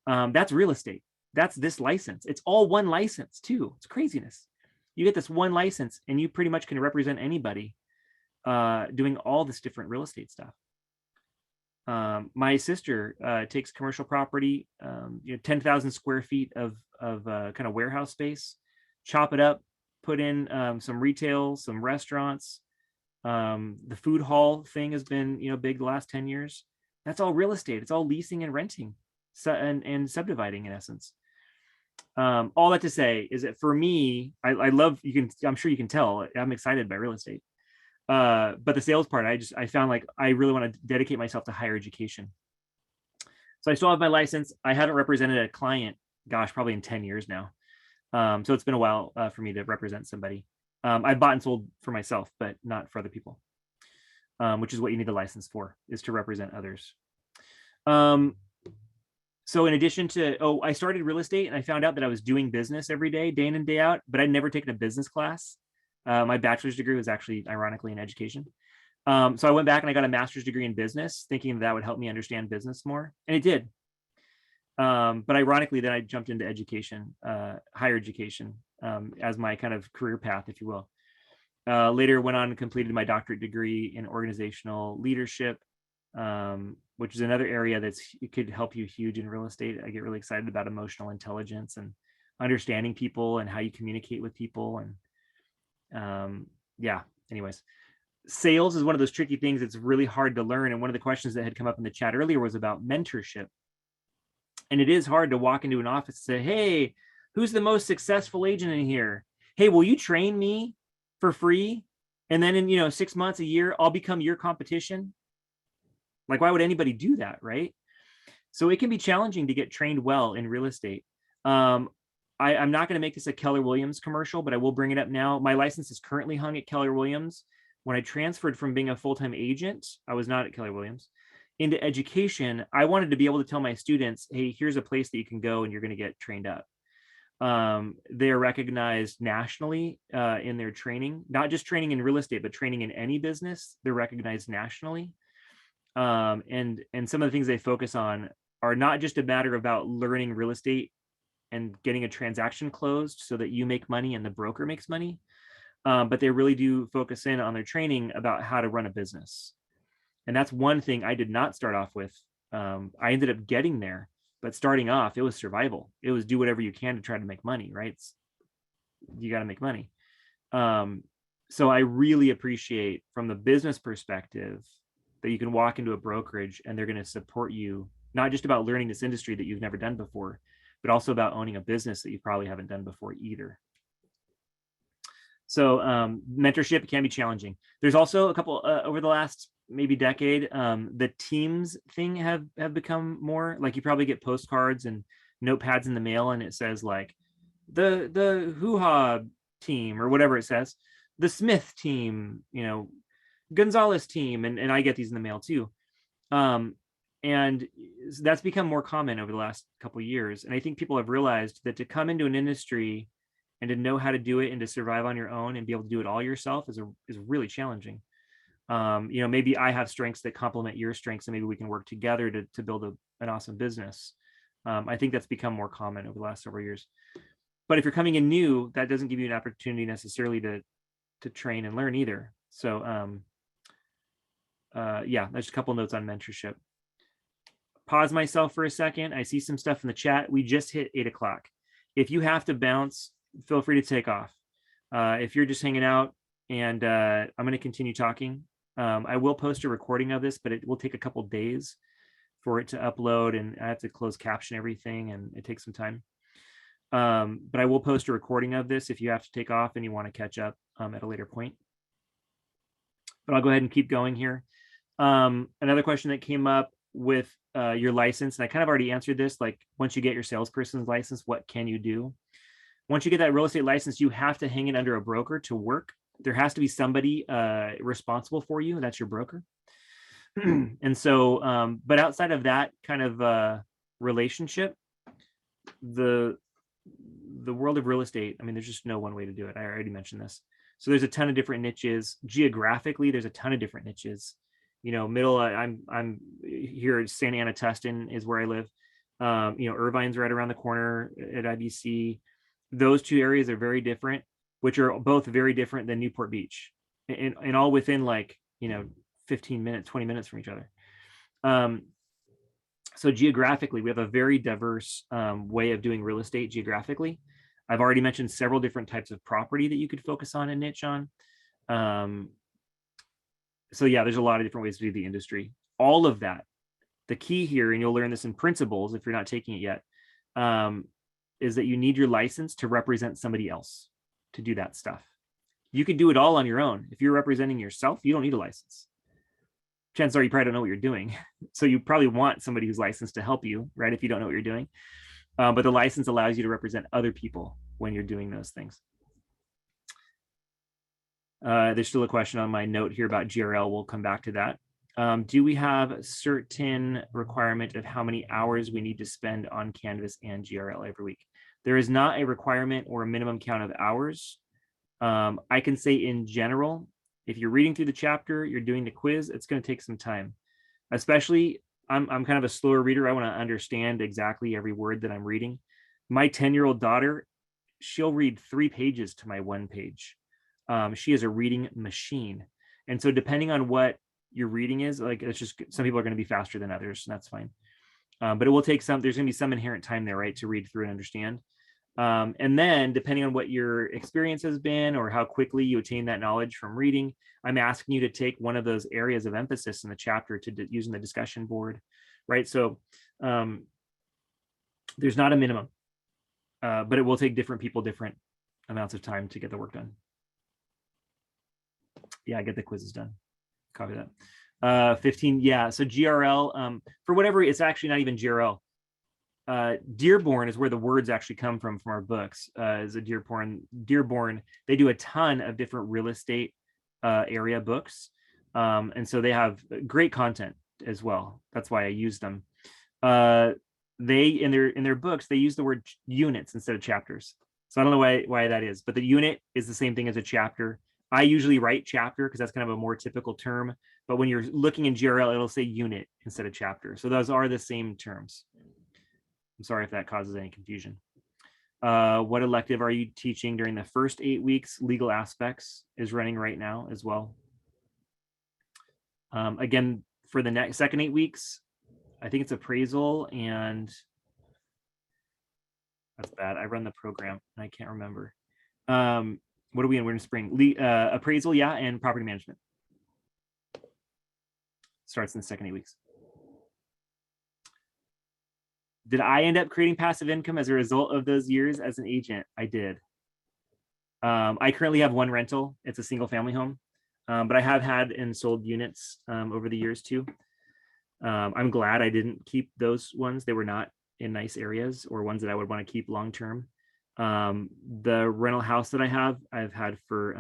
That's real estate. That's this license. It's all one license too. It's craziness. You get this one license and you pretty much can represent anybody doing all this different real estate stuff. My sister takes commercial property, 10,000 square feet of kind of warehouse space, chop it up, put in some retail, some restaurants. The food hall thing has been, big the last 10 years. That's all real estate. It's all leasing and renting, and subdividing in essence. All that to say is that for me, I love, I'm sure you can tell, I'm excited by real estate. But the sales part, I found like I really want to dedicate myself to higher education. So I still have my license. I haven't represented a client, gosh, probably in 10 years now. So it's been a while for me to represent somebody. I bought and sold for myself, but not for other people, which is what you need the license for, is to represent others. So in addition to, I started real estate and I found out that I was doing business every day, day in and day out, but I'd never taken a business class. My bachelor's degree was actually, ironically, in education. So I went back and I got a master's degree in business, thinking that would help me understand business more. And it did. But ironically, then I jumped into education, higher education, as my kind of career path, if you will. Later went on and completed my doctorate degree in organizational leadership, which is another area it could help you huge in real estate. I get really excited about emotional intelligence and understanding people and how you communicate with people. And yeah, anyways, sales is one of those tricky things that's really hard to learn. And one of the questions that had come up in the chat earlier was about mentorship. And it is hard to walk into an office and say, hey, who's the most successful agent in here? Hey, will you train me for free? And then in 6 months, a year, I'll become your competition. Like, why would anybody do that, right? So it can be challenging to get trained well in real estate. I'm not going to make this a Keller Williams commercial, but I will bring it up now. My license is currently hung at Keller Williams. When I transferred from being a full-time agent, I was not at Keller Williams, into education, I wanted to be able to tell my students, hey, here's a place that you can go and you're going to get trained up. They are recognized nationally in their training, not just training in real estate, but training in any business. They're recognized nationally. And some of the things they focus on are not just a matter about learning real estate and getting a transaction closed so that you make money and the broker makes money. But they really do focus in on their training about how to run a business. And that's one thing I did not start off with. I ended up getting there, but starting off, it was survival. It was do whatever you can to try to make money, right? You got to make money. So I really appreciate from the business perspective that you can walk into a brokerage and they're going to support you, not just about learning this industry that you've never done before, but also about owning a business that you probably haven't done before either. So mentorship can be challenging. There's also a couple over the last maybe decade, the teams thing have become more like, you probably get postcards and notepads in the mail and it says like the hoo-ha team or whatever it says, the Smith team, you know, Gonzalez team, and I get these in the mail too. And that's become more common over the last couple of years. And I think people have realized that to come into an industry and to know how to do it and to survive on your own and be able to do it all yourself is really challenging. You know, maybe I have strengths that complement your strengths and maybe we can work together to build an awesome business. I think that's become more common over the last several years. But if you're coming in new, that doesn't give you an opportunity necessarily to train and learn either. So yeah, there's a couple notes on mentorship. Pause myself for a second. I see some stuff in the chat. We just hit 8 o'clock. If you have to bounce, feel free to take off. If you're just hanging out and I'm going to continue talking, I will post a recording of this, but it will take a couple days for it to upload and I have to close caption everything and it takes some time. But I will post a recording of this if you have to take off and you want to catch up at a later point. But I'll go ahead and keep going here. Another question that came up with your license, and I kind of already answered this, like once you get your salesperson's license, what can you do? Once you get that real estate license, you have to hang it under a broker to work. There has to be somebody responsible for you. That's your broker. And so, but outside of that kind of relationship, the world of real estate, I mean, there's just no one way to do it. I already mentioned this. So there's a ton of different niches. Geographically, there's a ton of different niches. You know, I'm here at Santa Ana, Tustin is where I live. You know, Irvine's right around the corner at IBC. Those two areas are very different, which are both very different than Newport Beach, and all within like, you know, 15 minutes, 20 minutes from each other. So geographically, we have a very diverse way of doing real estate geographically. I've already mentioned several different types of property that you could focus on and niche on. So yeah, there's a lot of different ways to do the industry. All of that, the key here, and you'll learn this in principles if you're not taking it yet, is that you need your license to represent somebody else to do that stuff. You can do it all on your own. If you're representing yourself, you don't need a license. Chances are you probably don't know what you're doing. So you probably want somebody who's licensed to help you, right? If you don't know what you're doing. But the license allows you to represent other people when you're doing those things. There's still a question on my note here about GRL. We'll come back to that. Do we have a certain requirement of how many hours we need to spend on Canvas and GRL every week? There is not a requirement or a minimum count of hours. I can say in general, if you're reading through the chapter, you're doing the quiz, it's going to take some time. Especially, I'm kind of a slower reader. I want to understand exactly every word that I'm reading. My 10-year-old daughter, she'll read 3 pages to my 1 page. She is a reading machine. And so depending on what your reading is, like, it's just, some people are going to be faster than others, and that's fine. But it will take some, there's going to be some inherent time there, right, to read through and understand. And then depending on what your experience has been or how quickly you attain that knowledge from reading, I'm asking you to take one of those areas of emphasis in the chapter to using the discussion board, right? So there's not a minimum, but it will take different people different amounts of time to get the work done. Yeah, get the quizzes done. Copy that. 15, yeah, so GRL, for whatever, it's actually not even GRL. Dearborn is where the words actually come from our books. Is a Dearborn. They do a ton of different real estate area books, and so they have great content as well. That's why I use them. They in their books they use the word units instead of chapters. So I don't know why that is, but the unit is the same thing as a chapter. I usually write chapter because that's kind of a more typical term, but when you're looking in GRL, it'll say unit instead of chapter. So those are the same terms. I'm sorry if that causes any confusion. What elective are you teaching during the first 8 weeks? Legal aspects is running right now as well. Again, for the second 8 weeks, I think it's appraisal and that's bad. I run the program and I can't remember. What are we in? We're in spring. Appraisal, yeah, and property management. Starts in the second 8 weeks. Did I end up creating passive income as a result of those years as an agent? I did. I currently have one rental. It's a single family home, but I have had and sold units over the years too. I'm glad I didn't keep those ones. They were not in nice areas or ones that I would want to keep long term. The rental house that I've had for,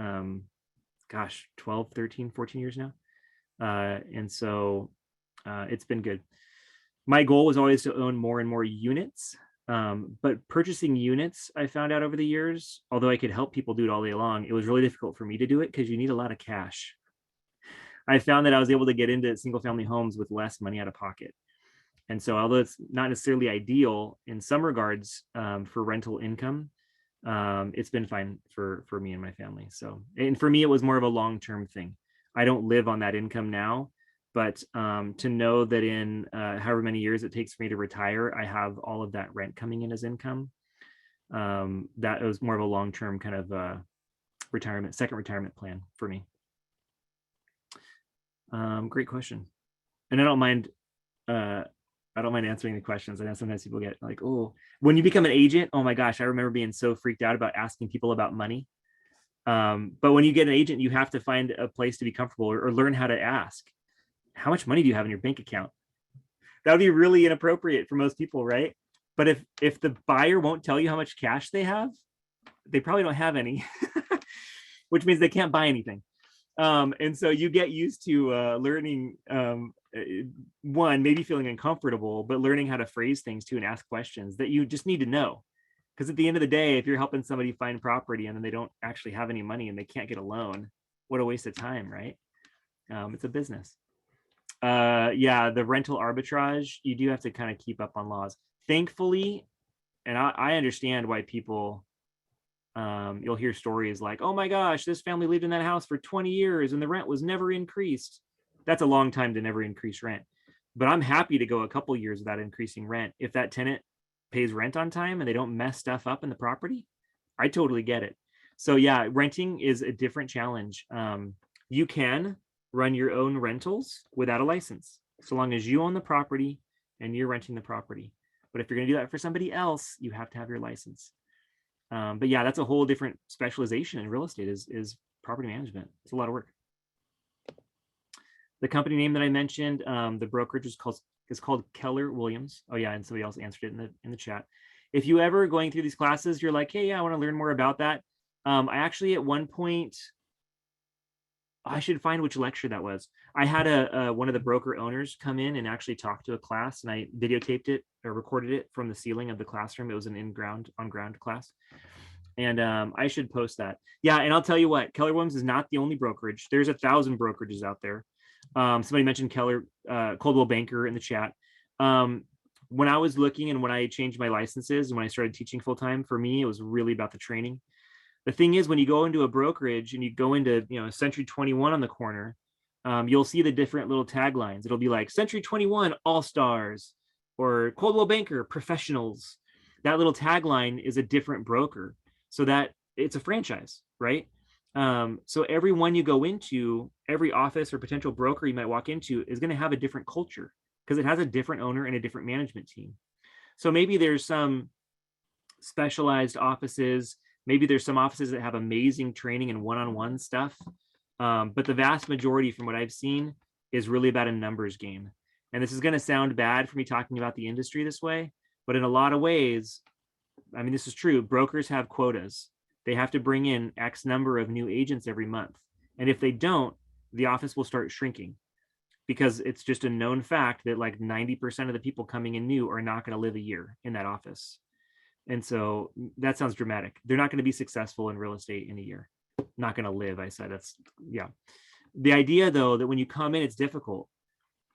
12, 13, 14 years now. And so it's been good. My goal was always to own more and more units, but purchasing units, I found out over the years, although I could help people do it all day long, it was really difficult for me to do it because you need a lot of cash. I found that I was able to get into single family homes with less money out of pocket. And so although it's not necessarily ideal in some regards for rental income, it's been fine for me and my family. So, and for me, it was more of a long-term thing. I don't live on that income now, but to know that in however many years it takes for me to retire, I have all of that rent coming in as income. That was more of a long-term kind of second retirement plan for me. Great question. And I don't mind answering the questions. I know sometimes people get like, oh, when you become an agent, oh my gosh, I remember being so freaked out about asking people about money. But when you get an agent, you have to find a place to be comfortable or learn how to ask. How much money do you have in your bank account? That would be really inappropriate for most people, right? But if the buyer won't tell you how much cash they have, they probably don't have any, which means they can't buy anything. And so you get used to learning, one, maybe feeling uncomfortable, but learning how to phrase things too and ask questions that you just need to know. Because at the end of the day, if you're helping somebody find property and then they don't actually have any money and they can't get a loan, what a waste of time, right? It's a business. Yeah, the rental arbitrage, you do have to kind of keep up on laws. Thankfully, and I understand why people, you'll hear stories like, oh my gosh, this family lived in that house for 20 years and the rent was never increased. That's a long time to never increase rent. But I'm happy to go a couple years without increasing rent. If that tenant pays rent on time and they don't mess stuff up in the property, I totally get it. So yeah, renting is a different challenge. You can run your own rentals without a license, so long as you own the property and you're renting the property. But if you're gonna do that for somebody else, you have to have your license. But yeah, that's a whole different specialization in real estate is property management. It's a lot of work. The company name that I mentioned, the brokerage is called Keller Williams. Oh yeah, and somebody else answered it in the chat. If you ever going through these classes, you're like, hey, yeah, I want to learn more about that. I actually at one point, I should find which lecture that was. I had one of the broker owners come in and actually talk to a class, and I videotaped it or recorded it from the ceiling of the classroom. It was an on ground class. And I should post that. Yeah, and I'll tell you what, Keller Williams is not the only brokerage. There's 1,000 brokerages out there. Somebody mentioned Coldwell Banker in the chat. When I was looking and when I changed my licenses and when I started teaching full time, for me, it was really about the training. The thing is, when you go into a brokerage and you go into, Century 21 on the corner, you'll see the different little taglines. It'll be like Century 21 All Stars or Coldwell Banker Professionals. That little tagline is a different broker, so that it's a franchise, right? So every one you go into, every office or potential broker you might walk into is going to have a different culture because it has a different owner and a different management team. So maybe there's some specialized offices. Maybe there's some offices that have amazing training and one-on-one stuff. But the vast majority from what I've seen is really about a numbers game. And this is going to sound bad for me talking about the industry this way, But in a lot of ways, I mean, this is true. Brokers have quotas. They have to bring in X number of new agents every month. And if they don't, the office will start shrinking, because it's just a known fact that like 90% of the people coming in new are not going to live a year in that office. And so that sounds dramatic. They're not going to be successful in real estate in a year. Not going to live, I said. That's, yeah. The idea, though, that when you come in, it's difficult.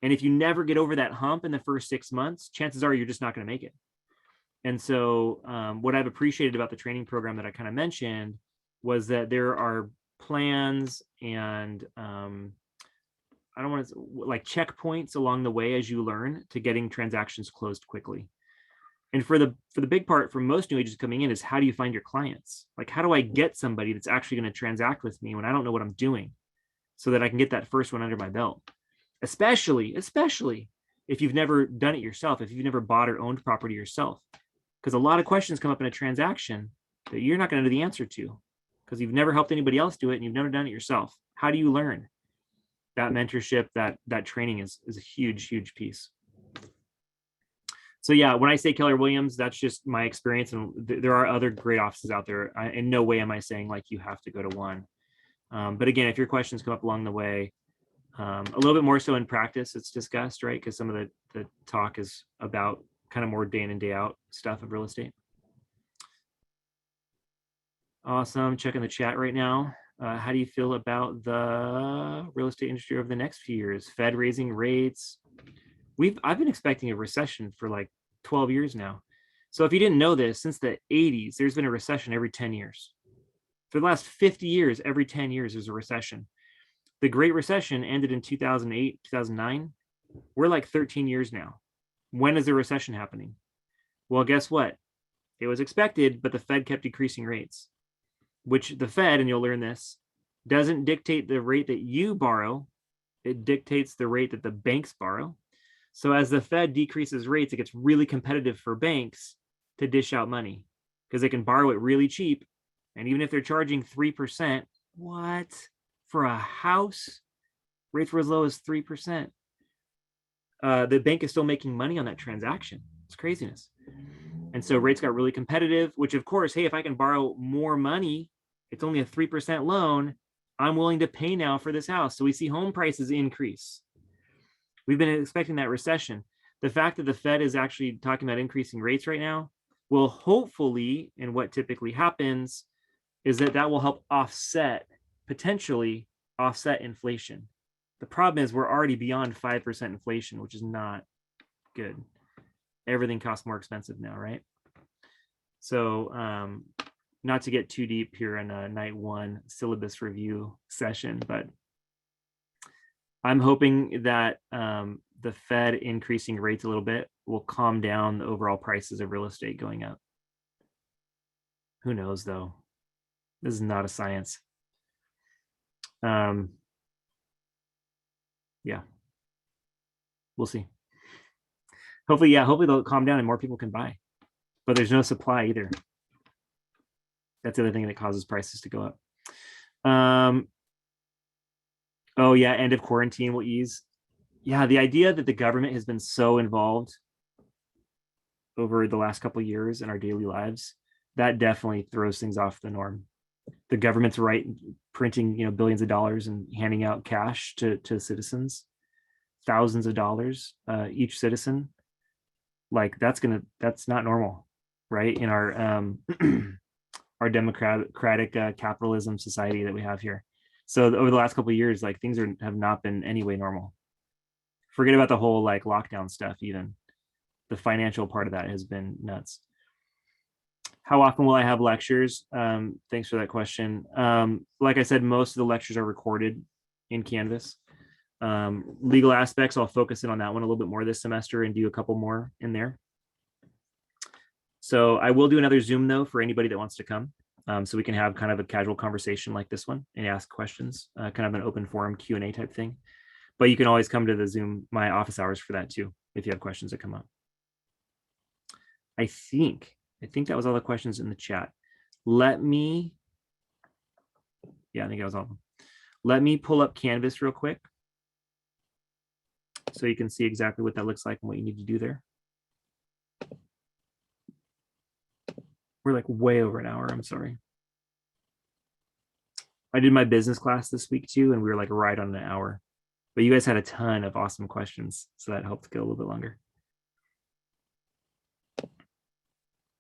And if you never get over that hump in the first 6 months, chances are you're just not going to make it. And so what I've appreciated about the training program that I kind of mentioned was that there are plans and I don't want to, like, checkpoints along the way as you learn to getting transactions closed quickly. And for the big part for most new agents coming in is, how do you find your clients? Like, how do I get somebody that's actually going to transact with me when I don't know what I'm doing, so that I can get that first one under my belt? Especially if you've never done it yourself, if you've never bought or owned property yourself, because a lot of questions come up in a transaction that you're not going to know the answer to, because you've never helped anybody else do it and you've never done it yourself. How do you learn? That mentorship, that training is a huge piece. So yeah, when I say Keller Williams, that's just my experience, and there are other great offices out there. In no way am I saying like you have to go to one. But again, if your questions come up along the way, a little bit more so in practice, it's discussed, right? Because some of the talk is about kind of more day in and day out stuff of real estate. Awesome. Checking the chat right now. How do you feel about the real estate industry over the next few years? Fed raising rates. I've been expecting a recession for like 12 years now. So if you didn't know this, since the 80s, there's been a recession every 10 years. For the last 50 years, every 10 years, there's a recession. The Great Recession ended in 2008, 2009. We're like 13 years now. When is the recession happening? Well, guess what? It was expected, but the Fed kept decreasing rates, which the Fed, and you'll learn this, doesn't dictate the rate that you borrow. It dictates the rate that the banks borrow. So as the Fed decreases rates, it gets really competitive for banks to dish out money, because they can borrow it really cheap. And even if they're charging 3%, what? For a house, rates were as low as 3%. The bank is still making money on that transaction. It's craziness. And so rates got really competitive, which of course, hey, if I can borrow more money, it's only a 3% loan, I'm willing to pay now for this house. So we see home prices increase. We've been expecting that recession. The fact that the Fed is actually talking about increasing rates right now will hopefully, and what typically happens, is that will help potentially offset inflation. The problem is we're already beyond 5% inflation, which is not good. Everything costs more expensive now, right? So not to get too deep here in a night one syllabus review session, but I'm hoping that the Fed increasing rates a little bit will calm down the overall prices of real estate going up. Who knows, though? This is not a science. Yeah, we'll see. Hopefully they'll calm down and more people can buy. But there's no supply either. That's the other thing that causes prices to go up. Oh yeah, end of quarantine will ease. Yeah, the idea that the government has been so involved over the last couple of years in our daily lives, that definitely throws things off the norm. The government's printing billions of dollars and handing out cash to citizens, thousands of dollars each citizen. Like that's not normal, right? In our our democratic capitalism society that we have here. So over the last couple of years, like things have not been anyway normal. Forget about the whole like lockdown stuff. Even the financial part of that has been nuts. How often will I have lectures? Thanks for that question. Like I said, most of the lectures are recorded in Canvas. Legal aspects, I'll focus in on that one a little bit more this semester and do a couple more in there. So I will do another Zoom though for anybody that wants to come. So we can have kind of a casual conversation like this one and ask questions, kind of an open forum Q&A type thing. But you can always come to the Zoom, my office hours for that too, if you have questions that come up. I think that was all the questions in the chat. I think that was all of them. Let me pull up Canvas real quick so you can see exactly what that looks like and what you need to do there. We're like way over an hour. I'm sorry. I did my business class this week too, and we were like right on an hour. But you guys had a ton of awesome questions, so that helped go a little bit longer.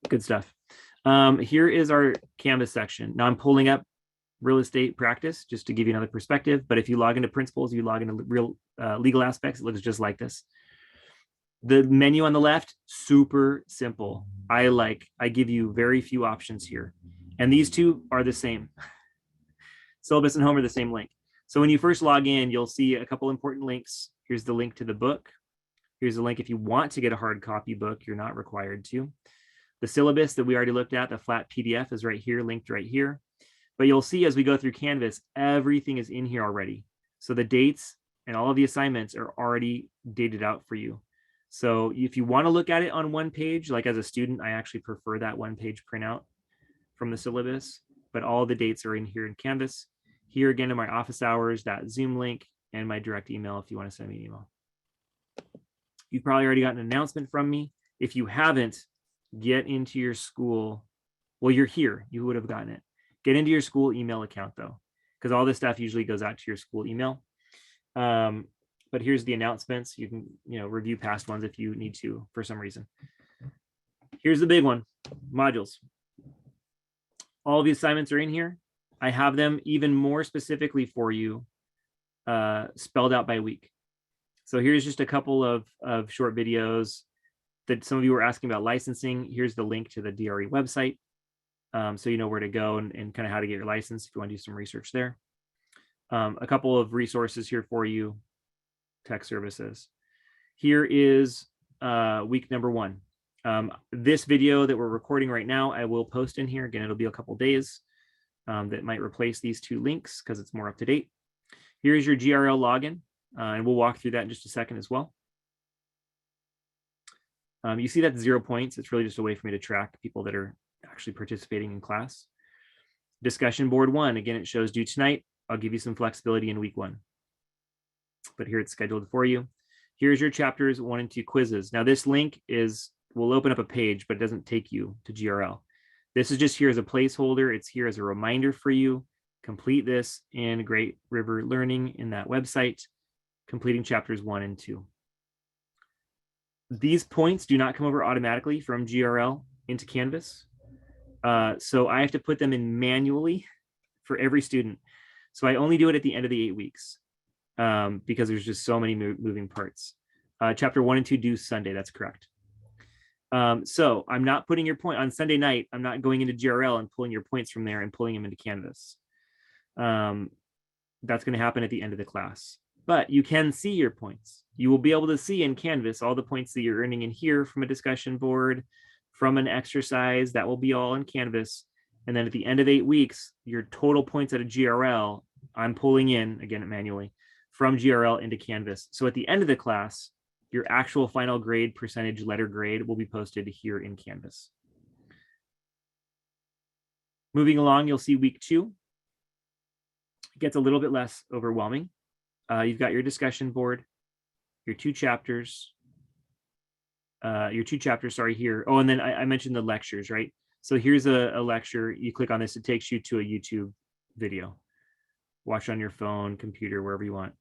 Good stuff. Here is our Canvas section. Now I'm pulling up real estate practice just to give you another perspective. But if you log into principles, you log into real legal aspects, it looks just like this. The menu on the left, super simple. I give you very few options here. And these two are the same. Syllabus and home are the same link. So when you first log in, you'll see a couple important links. Here's the link to the book. Here's the link if you want to get a hard copy book, you're not required to. The syllabus that we already looked at, the flat PDF is right here, linked right here. But you'll see as we go through Canvas, everything is in here already. So the dates and all of the assignments are already dated out for you. So if you want to look at it on one page, like as a student, I actually prefer that one page printout from the syllabus, but all the dates are in here in Canvas. Here again in my office hours, that Zoom link, and my direct email if you want to send me an email. You've probably already gotten an announcement from me. If you haven't, get into your school. Well, you're here, you would have gotten it. Get into your school email account though, because all this stuff usually goes out to your school email. But here's the announcements. You can, review past ones if you need to for some reason. Here's the big one, modules. All the assignments are in here. I have them even more specifically for you, spelled out by week. So here's just a couple of short videos that some of you were asking about licensing. Here's the link to the DRE website. So you know where to go and kind of how to get your license if you want to do some research there. A couple of resources here for you, tech services. Here is week number 1. This video that we're recording right now, I will post in here. Again, it'll be a couple days that might replace these 2 links because it's more up to date. Here's your GRL login, and we'll walk through that in just a second as well. You see that's 0 points. It's really just a way for me to track people that are actually participating in class. Discussion board 1, again, it shows due tonight. I'll give you some flexibility in week 1. But here it's scheduled for you. Here's your chapters 1 and 2 quizzes. Now this link will open up a page, but it doesn't take you to GRL. This is just here as a placeholder. It's here as a reminder for you. Complete this in Great River Learning in that website, completing chapters 1 and 2. These points do not come over automatically from GRL into Canvas. So I have to put them in manually for every student. So I only do it at the end of the 8 weeks because there's just so many moving parts. Chapter 1 and 2 due Sunday, that's correct. So I'm not putting your point on Sunday night. I'm not going into GRL and pulling your points from there and pulling them into Canvas. That's going to happen at the end of the class. But you can see your points. You will be able to see in Canvas all the points that you're earning in here from a discussion board, from an exercise. That will be all in Canvas. And then at the end of 8 weeks, your total points at a GRL, I'm pulling in, again, manually, from GRL into Canvas. So at the end of the class, your actual final grade, percentage letter grade, will be posted here in Canvas. Moving along, you'll see week 2. It gets a little bit less overwhelming. You've got your discussion board, your 2 chapters, here. Oh, and then I mentioned the lectures, right? So here's a lecture. You click on this, it takes you to a YouTube video. Watch on your phone, computer, wherever you want.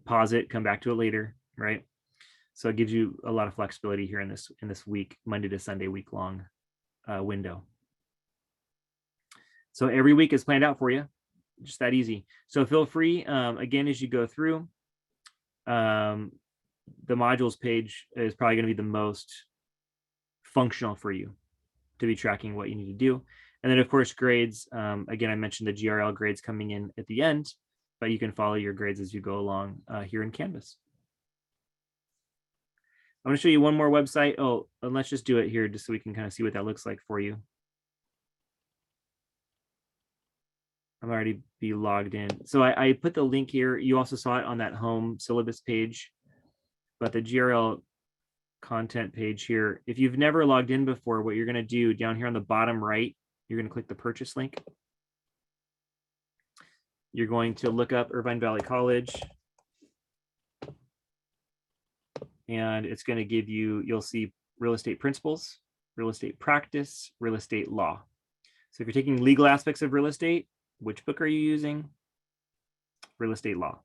Pause it, come back to it later, right? So it gives you a lot of flexibility here in this week, Monday to Sunday week-long window. So every week is planned out for you, just that easy. So feel free, again, as you go through, the modules page is probably going to be the most functional for you to be tracking what you need to do. And then of course, grades, again, I mentioned the GRL grades coming in at the end, but you can follow your grades as you go along here in Canvas. I'm going to show you one more website. Oh, and let's just do it here just so we can kind of see what that looks like for you. I'm already be logged in. So I put the link here. You also saw it on that home syllabus page, but the GRL content page here, if you've never logged in before, what you're going to do down here on the bottom right, you're going to click the purchase link. You're going to look up Irvine Valley College. And it's going to give you, you'll see real estate principles. real estate practice, real estate law. So if you're taking legal aspects of real estate, which book are you using? Real estate law.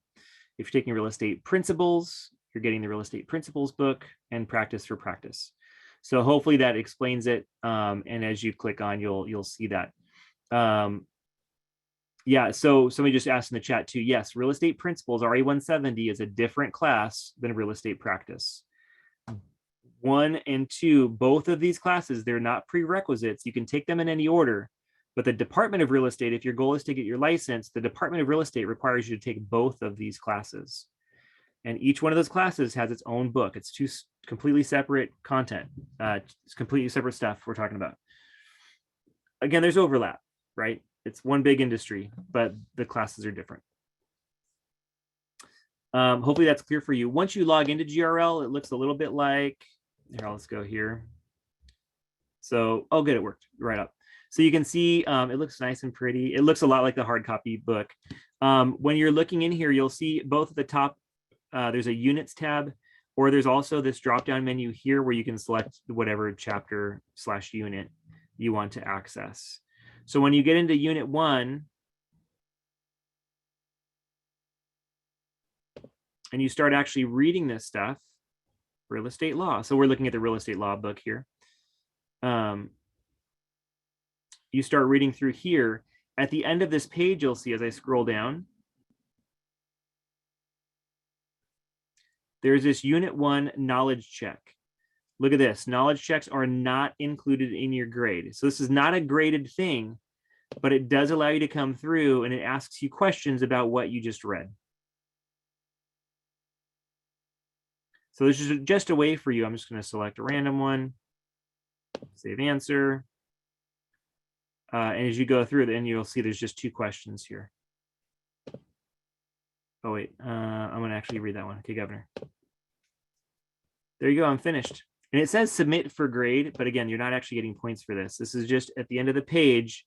If you're taking real estate principles, you're getting the real estate principles book, and practice for practice. So hopefully that explains it. And as you click on, you'll see that. Yeah, so somebody just asked in the chat too. Yes, real estate principles, RE 170 is a different class than real estate practice. 1 and 2, both of these classes, they're not prerequisites. You can take them in any order. But the Department of Real Estate, if your goal is to get your license, the Department of Real Estate requires you to take both of these classes. And each one of those classes has its own book. It's two completely separate content. It's completely separate stuff we're talking about. Again, there's overlap, right? It's one big industry, but the classes are different. Hopefully that's clear for you. Once you log into GRL, it looks a little bit like, here, let's go here. So, oh, good, it worked right up. So you can see it looks nice and pretty. It looks a lot like the hard copy book. When you're looking in here, you'll see both at the top, there's a units tab, or there's also this drop-down menu here where you can select whatever chapter/unit you want to access. So when you get into unit 1, and you start actually reading this stuff, real estate law. So we're looking at the real estate law book here. You start reading through here. At the end of this page, you'll see as I scroll down, there's this unit 1 knowledge check. Look at this. Knowledge checks are not included in your grade. So this is not a graded thing, but it does allow you to come through and it asks you questions about what you just read. So this is just a way for you. I'm just going to select a random one, save answer. And as you go through, then you'll see there's just 2 questions here. Oh, wait, I'm going to actually read that one. Okay, Governor. There you go. I'm finished. And it says submit for grade, but again, you're not actually getting points for this. This is just at the end of the page,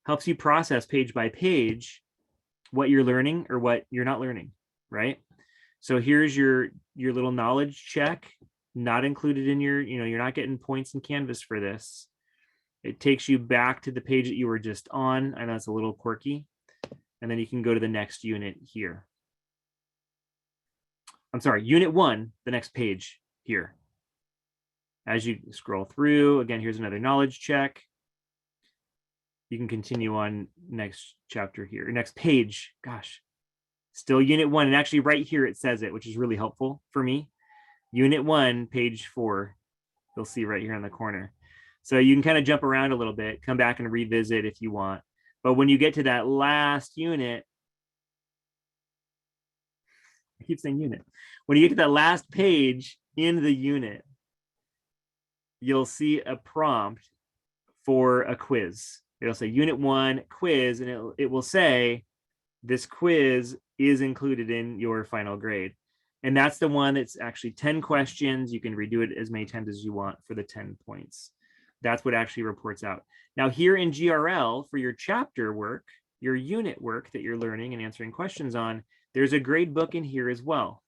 helps you process page by page what you're learning or what you're not learning, right? So here's your little knowledge check, not included in your, you're not getting points in Canvas for this. It takes you back to the page that you were just on. I know it's a little quirky. And then you can go to the next unit here. I'm sorry, unit 1, the next page here. As you scroll through, again, here's another knowledge check. You can continue on next chapter here, next page. Gosh, still unit 1. And actually right here, it says it, which is really helpful for me. Unit 1, page 4, you'll see right here in the corner. So you can kind of jump around a little bit, come back and revisit if you want. But when you get to that last unit, I keep saying unit. When you get to that last page in the unit, you'll see a prompt for a quiz. It'll say unit 1 quiz, and it will say this quiz is included in your final grade. And that's the one that's actually 10 questions. You can redo it as many times as you want for the 10 points. That's what actually reports out. Now here in GRL, for your chapter work, your unit work that you're learning and answering questions on, there's a grade book in here as well.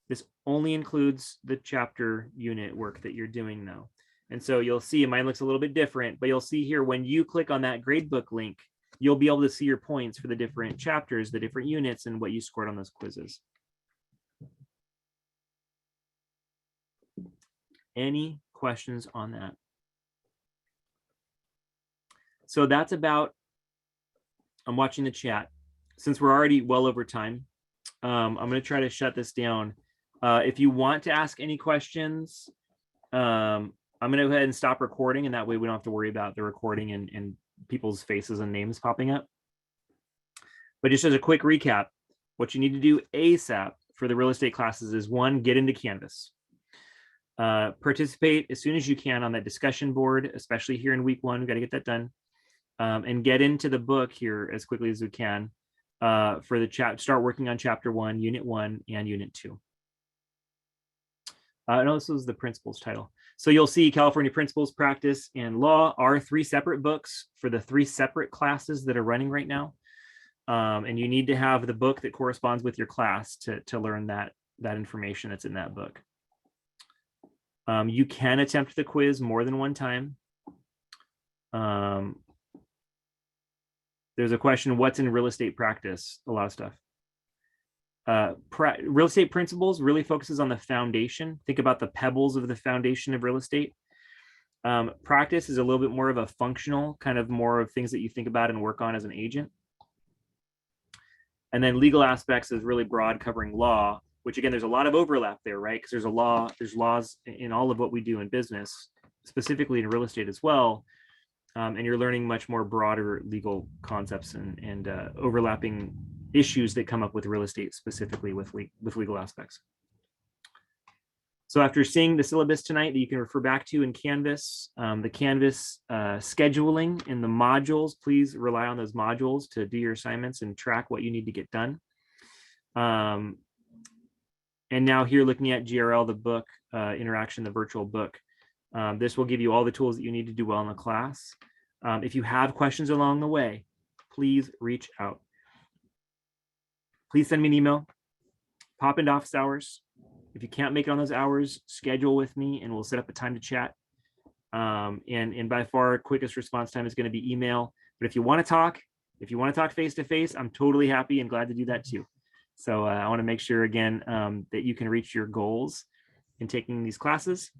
This only includes the chapter unit work that you're doing now. And so you'll see mine looks a little bit different, but you'll see here when you click on that grade book link, you'll be able to see your points for the different chapters, the different units, and what you scored on those quizzes. Any questions on that? So that's about, I'm watching the chat. Since we're already well over time, I'm going to try to shut this down. If you want to ask any questions, I'm going to go ahead and stop recording, and that way we don't have to worry about the recording and people's faces and names popping up. But just as a quick recap, what you need to do ASAP for the real estate classes is 1, get into Canvas. Participate as soon as you can on that discussion board, especially here in week 1. We've got to get that done. And get into the book here as quickly as we can for the start working on chapter 1, unit 1, and unit 2. No, this was the principles title. So you'll see California Principles, Practice, and Law are 3 separate books for the 3 separate classes that are running right now. And you need to have the book that corresponds with your class to learn that information that's in that book. You can attempt the quiz more than one time. There's a question, what's in real estate practice? A lot of stuff. Real estate principles really focuses on the foundation. Think about the pebbles of the foundation of real estate. Practice is a little bit more of a functional, kind of more of things that you think about and work on as an agent. And then legal aspects is really broad, covering law, which again, there's a lot of overlap there, right? Because there's laws in all of what we do in business, specifically in real estate as well. And you're learning much more broader legal concepts and overlapping issues that come up with real estate, specifically with legal aspects. So after seeing the syllabus tonight that you can refer back to in Canvas, the Canvas scheduling in the modules, please rely on those modules to do your assignments and track what you need to get done. And now here looking at GRL, the book, interaction, the virtual book. This will give you all the tools that you need to do well in the class. If you have questions along the way, please reach out. Please send me an email, pop into office hours. If you can't make it on those hours, schedule with me and we'll set up a time to chat. And by far, quickest response time is going to be email. But if you want to talk face to face, I'm totally happy and glad to do that too. So I want to make sure again that you can reach your goals in taking these classes.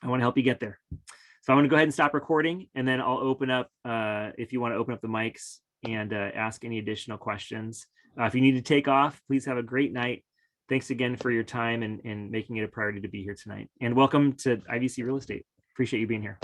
I want to help you get there. So I'm going to go ahead and stop recording, and then I'll open up if you want to open up the mics and ask any additional questions. If you need to take off, please have a great night. Thanks again for your time and making it a priority to be here tonight. And welcome to IVC Real Estate. Appreciate you being here.